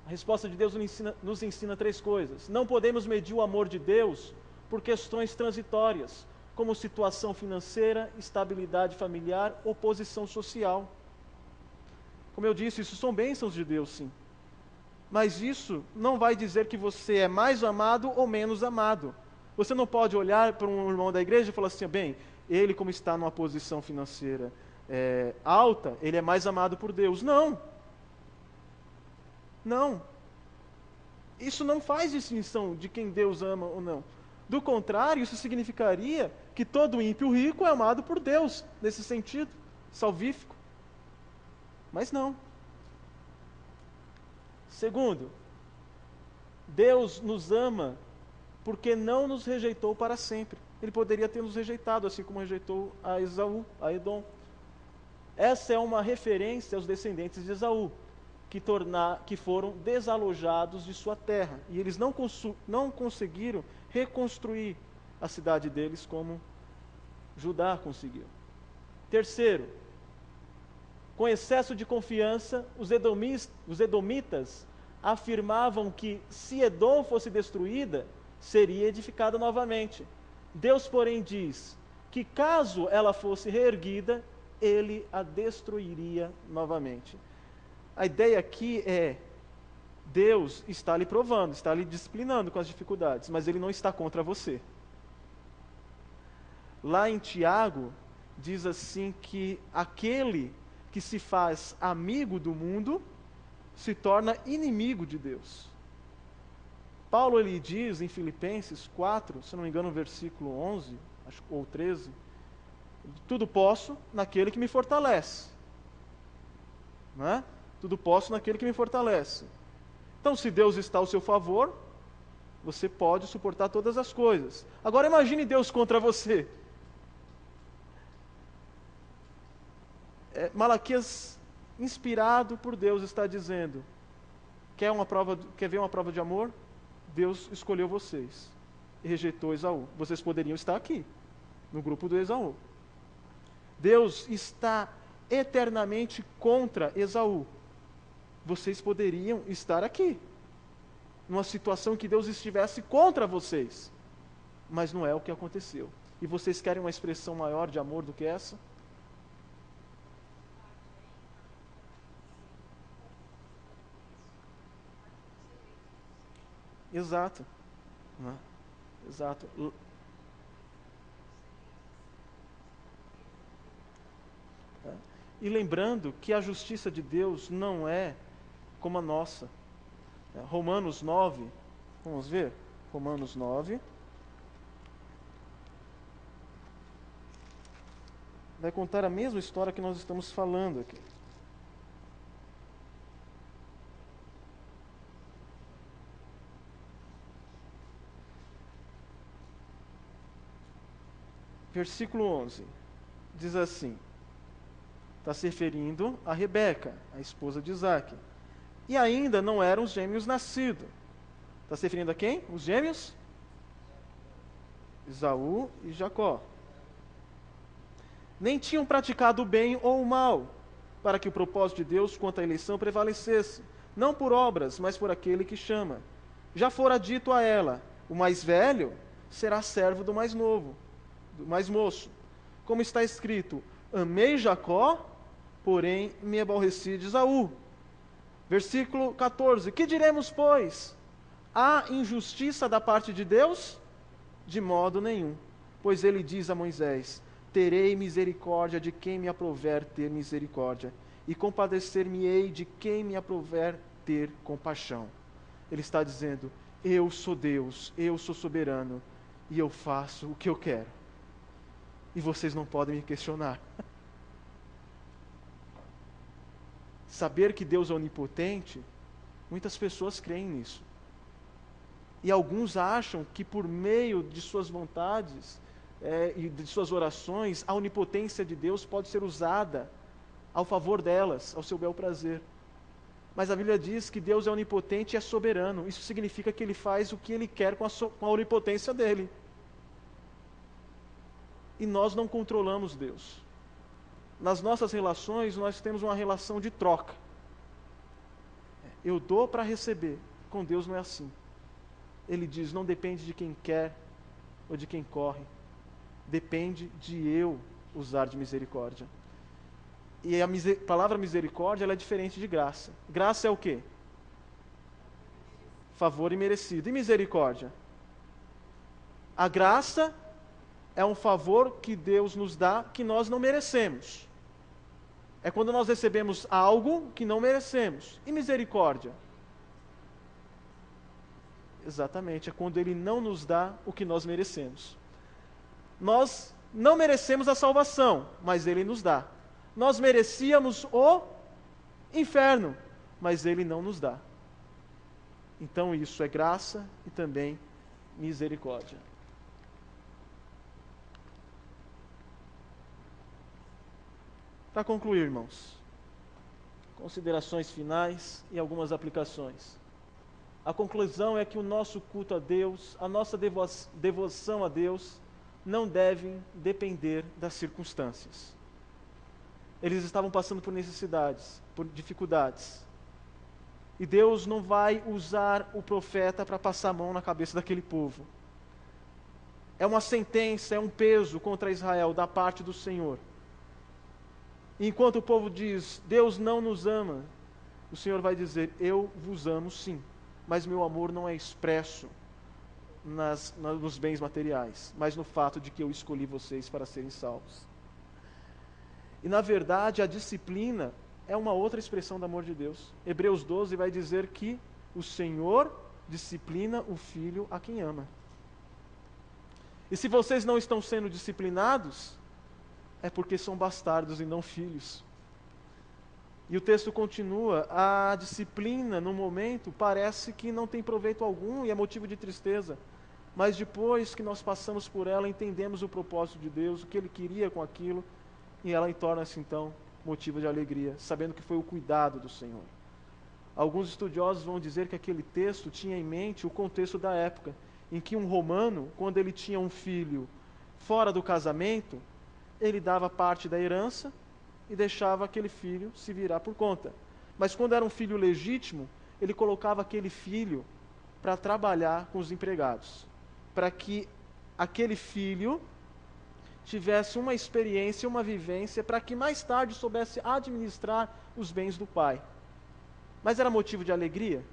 a resposta de Deus nos ensina 3 coisas. Não podemos medir o amor de Deus por questões transitórias, como situação financeira, estabilidade familiar ou posição social. Como eu disse, isso são bênçãos de Deus, sim. Mas isso não vai dizer que você é mais amado ou menos amado. Você não pode olhar para um irmão da igreja e falar assim: bem, ele, como está numa posição financeira alta, ele é mais amado por Deus. Não. Não. Isso não faz distinção de quem Deus ama ou não. Do contrário, isso significaria que todo ímpio rico é amado por Deus, nesse sentido salvífico. Mas não. Segundo, Deus nos ama porque não nos rejeitou para sempre. Ele poderia ter nos rejeitado, assim como rejeitou a Esaú, a Edom. Essa é uma referência aos descendentes de Esaú, que foram desalojados de sua terra. E eles não conseguiram reconstruir a cidade deles como Judá conseguiu. Terceiro, com excesso de confiança, os edomitas afirmavam que se Edom fosse destruída, seria edificada novamente. Deus, porém, diz que caso ela fosse reerguida, ele a destruiria novamente. A ideia aqui é: Deus está lhe provando, está lhe disciplinando com as dificuldades, mas ele não está contra você. Lá em Tiago, diz assim que aquele que se faz amigo do mundo se torna inimigo de Deus. Paulo, ele diz em Filipenses 4, se não me engano, no versículo 11, ou 13, tudo posso naquele que me fortalece. não é? Tudo posso naquele que me fortalece. Então, se Deus está ao seu favor, você pode suportar todas as coisas. Agora imagine Deus contra você. Malaquias, inspirado por Deus, está dizendo: quer ver uma prova de amor? Deus escolheu vocês e rejeitou Esaú. Vocês poderiam estar aqui, no grupo do Esaú. Deus está eternamente contra Esaú. Vocês poderiam estar aqui, numa situação que Deus estivesse contra vocês. Mas não é o que aconteceu. E vocês querem uma expressão maior de amor do que essa? Exato. Não é? Exato. E lembrando que a justiça de Deus não é como a nossa. Romanos 9, vamos ver? Romanos 9. Vai contar a mesma história que nós estamos falando aqui. Versículo 11, diz assim, está se referindo a Rebeca, a esposa de Isaac. E ainda não eram os gêmeos nascidos. Está se referindo a quem? Os gêmeos? Esaú e Jacó. Nem tinham praticado o bem ou o mal, para que o propósito de Deus quanto à eleição prevalecesse, não por obras, mas por aquele que chama. Já fora dito a ela, o mais velho será servo do mais novo, do mais moço. Como está escrito, amei Jacó, porém me aborreci de Esaú. Versículo 14, que diremos, pois? Há injustiça da parte de Deus? De modo nenhum. Pois ele diz a Moisés, terei misericórdia de quem me aprouver ter misericórdia, e compadecer-me-ei de quem me aprouver ter compaixão. Ele está dizendo, eu sou Deus, eu sou soberano, e eu faço o que eu quero. E vocês não podem me questionar. Saber que Deus é onipotente, muitas pessoas creem nisso. E alguns acham que por meio de suas vontades e de suas orações, a onipotência de Deus pode ser usada ao favor delas, ao seu bel prazer. Mas a Bíblia diz que Deus é onipotente e é soberano. Isso significa que Ele faz o que Ele quer com a onipotência dEle. E nós não controlamos Deus. Nas nossas relações, nós temos uma relação de troca. Eu dou para receber. Com Deus não é assim. Ele diz, não depende de quem quer ou de quem corre. Depende de eu usar de misericórdia. E a palavra misericórdia ela é diferente de graça. Graça é o quê? Favor imerecido. E misericórdia? A graça é um favor que Deus nos dá que nós não merecemos. É quando nós recebemos algo que não merecemos. E misericórdia? Exatamente, é quando Ele não nos dá o que nós merecemos. Nós não merecemos a salvação, mas Ele nos dá. Nós merecíamos o inferno, mas Ele não nos dá. Então isso é graça e também misericórdia. Para concluir, irmãos, considerações finais e algumas aplicações. A conclusão é que o nosso culto a Deus, a nossa devoção a Deus, não devem depender das circunstâncias. Eles estavam passando por necessidades, por dificuldades. E Deus não vai usar o profeta para passar a mão na cabeça daquele povo. É uma sentença, é um peso contra Israel da parte do Senhor. Enquanto o povo diz, Deus não nos ama, o Senhor vai dizer, eu vos amo sim, mas meu amor não é expresso nos bens materiais, mas no fato de que eu escolhi vocês para serem salvos. E na verdade a disciplina é uma outra expressão do amor de Deus. Hebreus 12 vai dizer que o Senhor disciplina o filho a quem ama. E se vocês não estão sendo disciplinados, é porque são bastardos e não filhos. E o texto continua: a disciplina no momento parece que não tem proveito algum e é motivo de tristeza. Mas depois que nós passamos por ela, entendemos o propósito de Deus, o que Ele queria com aquilo, e ela torna-se então motivo de alegria, sabendo que foi o cuidado do Senhor. Alguns estudiosos vão dizer que aquele texto tinha em mente o contexto da época, em que um romano, quando ele tinha um filho fora do casamento, ele dava parte da herança e deixava aquele filho se virar por conta. Mas quando era um filho legítimo, ele colocava aquele filho para trabalhar com os empregados, para que aquele filho tivesse uma experiência, uma vivência, para que mais tarde soubesse administrar os bens do pai. Mas era motivo de alegria?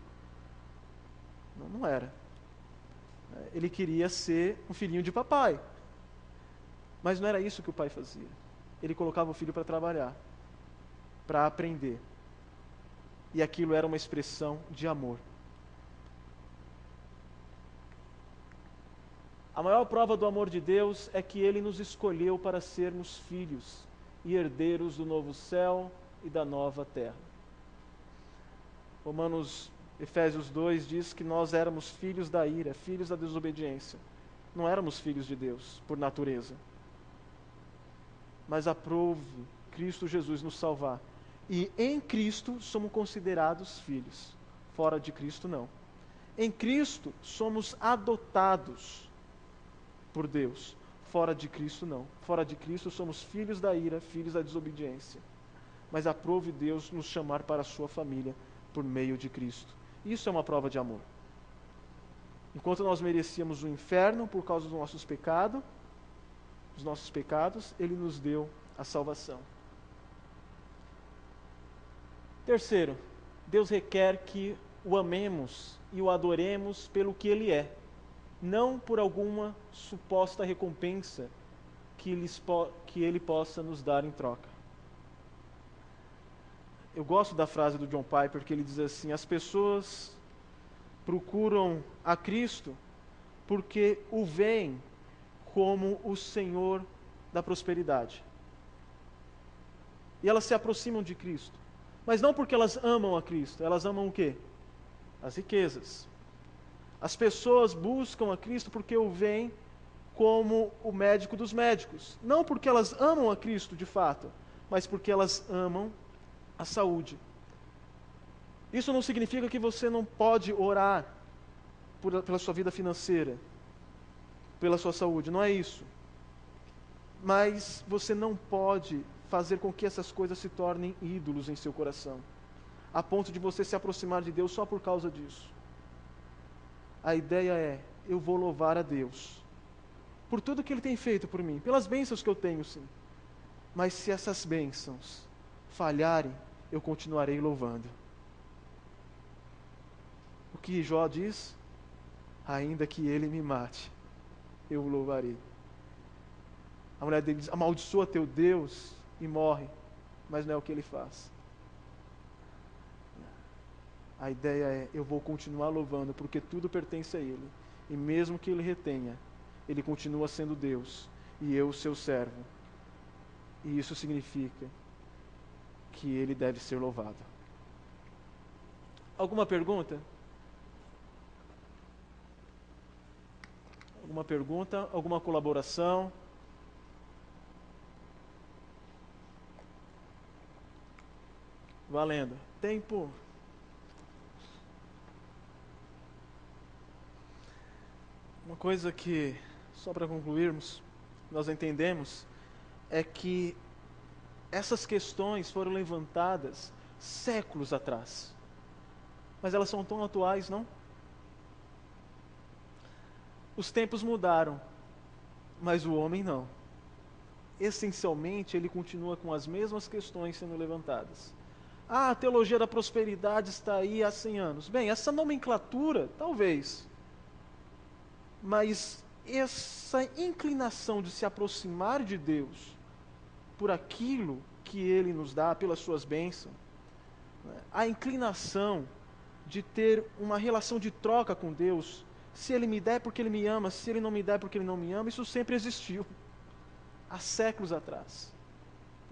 Não era. Ele queria ser um filhinho de papai. Mas não era isso que o pai fazia. Ele colocava o filho para trabalhar, para aprender. E aquilo era uma expressão de amor. A maior prova do amor de Deus é que Ele nos escolheu para sermos filhos e herdeiros do novo céu e da nova terra. Efésios 2 diz que nós éramos filhos da ira, filhos da desobediência. Não éramos filhos de Deus, por natureza. Mas aprove Cristo Jesus nos salvar. E em Cristo somos considerados filhos. Fora de Cristo, não. Em Cristo somos adotados por Deus. Fora de Cristo, não. Fora de Cristo somos filhos da ira, filhos da desobediência. Mas aprove Deus nos chamar para a sua família por meio de Cristo. Isso é uma prova de amor. Enquanto nós merecíamos o inferno por causa dos nossos pecados, Ele nos deu a salvação. Terceiro, Deus requer que o amemos e o adoremos pelo que Ele é, não por alguma suposta recompensa que Ele possa nos dar em troca. Eu gosto da frase do John Piper, que ele diz assim: as pessoas procuram a Cristo porque o veem como o Senhor da prosperidade. E elas se aproximam de Cristo. Mas não porque elas amam a Cristo. Elas amam o quê? As riquezas. As pessoas buscam a Cristo porque o veem como o médico dos médicos. Não porque elas amam a Cristo de fato, mas porque elas amam a saúde. Isso não significa que você não pode orar pela sua vida financeira, pela sua saúde, não é isso. Mas você não pode fazer com que essas coisas se tornem ídolos em seu coração, a ponto de você se aproximar de Deus só por causa disso. A ideia é: eu vou louvar a Deus por tudo que Ele tem feito por mim, pelas bênçãos que eu tenho, sim. Mas se essas bênçãos falharem, eu continuarei louvando. O que Jó diz? Ainda que ele me mate, eu o louvarei. A mulher dele diz: amaldiçoa teu Deus e morre. Mas não é o que ele faz. A ideia é: eu vou continuar louvando, porque tudo pertence a Ele. E mesmo que Ele retenha, Ele continua sendo Deus, e eu seu servo. E isso significa que Ele deve ser louvado. Alguma pergunta? Alguma pergunta? Alguma colaboração? Valendo. Tempo. Uma coisa que, só para concluirmos, nós entendemos é que essas questões foram levantadas séculos atrás. Mas elas são tão atuais, não? Os tempos mudaram, mas o homem não. Essencialmente, ele continua com as mesmas questões sendo levantadas. Ah, a teologia da prosperidade está aí há 100 anos. Bem, essa nomenclatura, talvez. Mas essa inclinação de se aproximar de Deus por aquilo que Ele nos dá, pelas suas bênçãos, a inclinação de ter uma relação de troca com Deus, se Ele me der porque Ele me ama, se Ele não me der porque Ele não me ama, isso sempre existiu, há séculos atrás.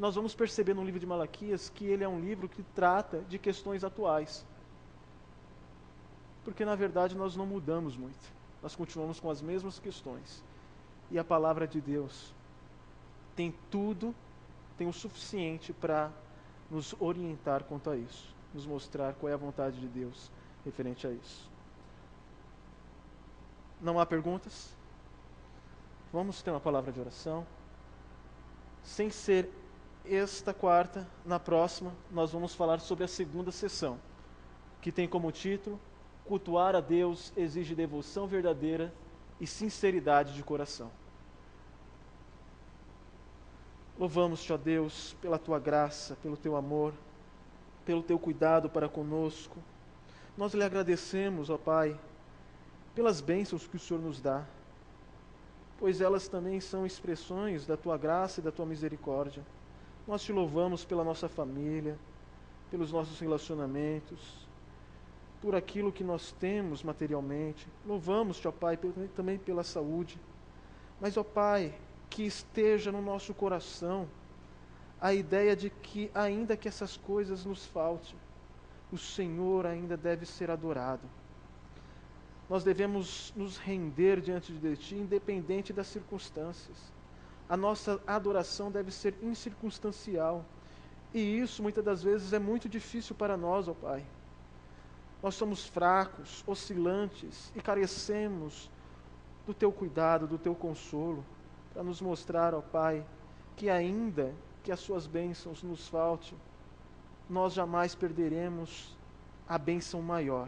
nós vamos perceber no livro de Malaquias que ele é um livro que trata de questões atuais. Porque na verdade nós não mudamos muito, nós continuamos com as mesmas questões. E a palavra de Deus tem tudo, tem o suficiente para nos orientar quanto a isso, nos mostrar qual é a vontade de Deus referente a isso. Não há perguntas? Vamos ter uma palavra de oração. Sem ser esta quarta, na próxima, nós vamos falar sobre a segunda sessão, que tem como título: Cultuar a Deus exige devoção verdadeira e sinceridade de coração. Louvamos-te, ó Deus, pela tua graça, pelo teu amor, pelo teu cuidado para conosco. Nós lhe agradecemos, ó Pai, pelas bênçãos que o Senhor nos dá, pois elas também são expressões da tua graça e da tua misericórdia. Nós te louvamos pela nossa família, pelos nossos relacionamentos, por aquilo que nós temos materialmente. Louvamos-te, ó Pai, também pela saúde. Mas, ó Pai, que esteja no nosso coração a ideia de que, ainda que essas coisas nos faltem, o Senhor ainda deve ser adorado. Nós devemos nos render diante de Ti, independente das circunstâncias. A nossa adoração deve ser incircunstancial. E isso, muitas das vezes, é muito difícil para nós, ó Pai. Nós somos fracos, oscilantes e carecemos do Teu cuidado, do Teu consolo, para nos mostrar, ó Pai, que ainda que as Suas bênçãos nos faltem, nós jamais perderemos a bênção maior,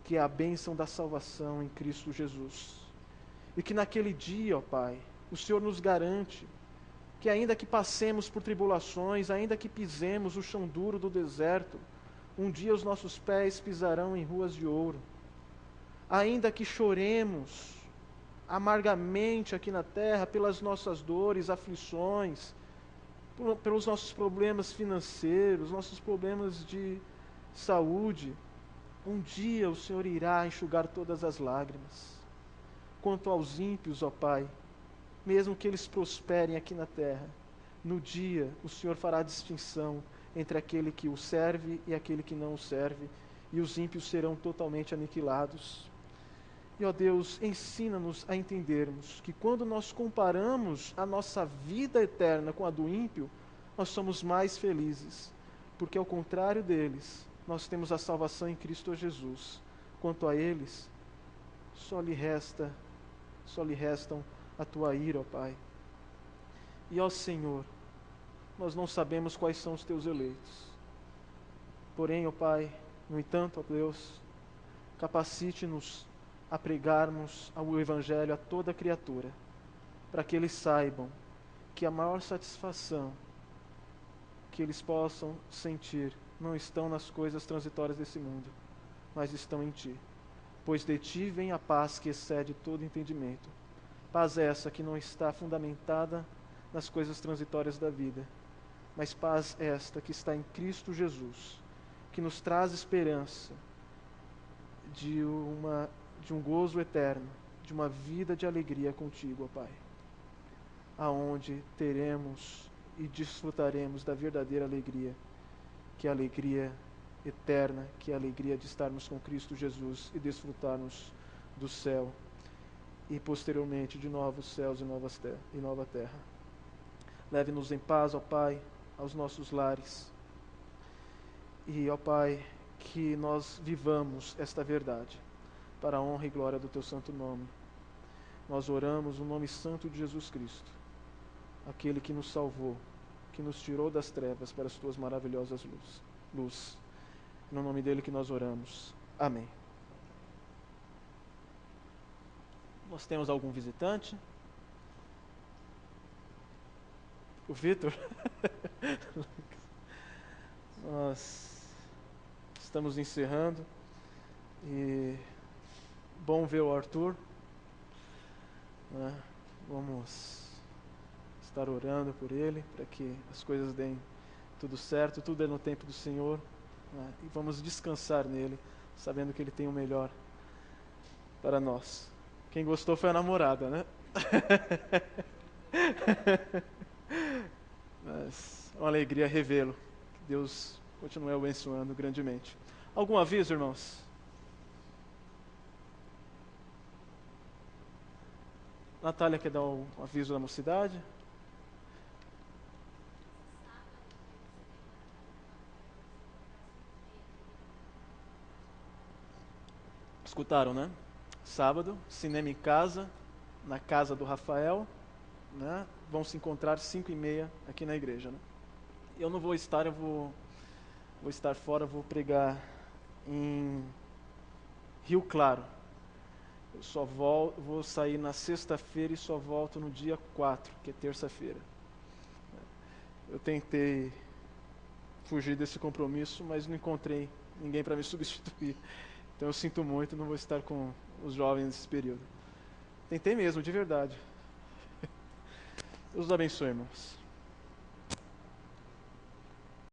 que é a bênção da salvação em Cristo Jesus. E que naquele dia, ó Pai, o Senhor nos garante que ainda que passemos por tribulações, ainda que pisemos o chão duro do deserto, um dia os nossos pés pisarão em ruas de ouro. Ainda que choremos amargamente aqui na terra pelas nossas dores, aflições, pelos nossos problemas financeiros, nossos problemas de saúde, um dia o Senhor irá enxugar todas as lágrimas. Quanto aos ímpios, ó Pai, mesmo que eles prosperem aqui na terra, no dia o Senhor fará distinção entre aquele que o serve e aquele que não o serve, e os ímpios serão totalmente aniquilados. E, ó Deus, ensina-nos a entendermos que quando nós comparamos a nossa vida eterna com a do ímpio, nós somos mais felizes, porque ao contrário deles, nós temos a salvação em Cristo Jesus. Quanto a eles, só lhe restam a tua ira, ó Pai. E, ó Senhor, nós não sabemos quais são os teus eleitos. Porém, ó Pai, no entanto, ó Deus, capacite-nos a pregarmos o Evangelho a toda criatura, para que eles saibam que a maior satisfação que eles possam sentir não estão nas coisas transitórias desse mundo, mas estão em Ti. Pois de Ti vem a paz que excede todo entendimento. Paz essa que não está fundamentada nas coisas transitórias da vida, mas paz esta que está em Cristo Jesus, que nos traz esperança de um gozo eterno, de uma vida de alegria contigo, ó Pai, aonde teremos e desfrutaremos da verdadeira alegria, que é a alegria eterna, que é a alegria de estarmos com Cristo Jesus e desfrutarmos do céu e posteriormente de novos céus e nova terra. Leve-nos em paz, ó Pai, aos nossos lares e, ó Pai, que nós vivamos esta verdade para a honra e glória do Teu santo nome. Nós oramos no nome santo de Jesus Cristo, aquele que nos salvou, que nos tirou das trevas para as Tuas maravilhosas luz. No nome dele que nós oramos. Amém. Nós temos algum visitante? O Vitor? Nós estamos encerrando e bom ver o Arthur, né? Vamos estar orando por ele para que as coisas deem tudo certo, tudo é no tempo do Senhor, né? E vamos descansar nele, sabendo que ele tem o melhor para nós. Quem gostou foi a namorada, né? Mas é uma alegria revê-lo. Que Deus continue abençoando grandemente. Algum aviso, irmãos? Natália quer dar um aviso da mocidade? Escutaram, né? Sábado, cinema em casa, na casa do Rafael, né? Vão se encontrar 5h30 aqui na igreja, né? Eu não vou estar, vou estar fora, vou pregar em Rio Claro. Eu só vou sair na sexta-feira e só volto no dia 4, que é terça-feira. Eu tentei fugir desse compromisso, mas não encontrei ninguém para me substituir. Então eu sinto muito, não vou estar com os jovens nesse período. Tentei mesmo, de verdade. Deus os abençoe, irmãos.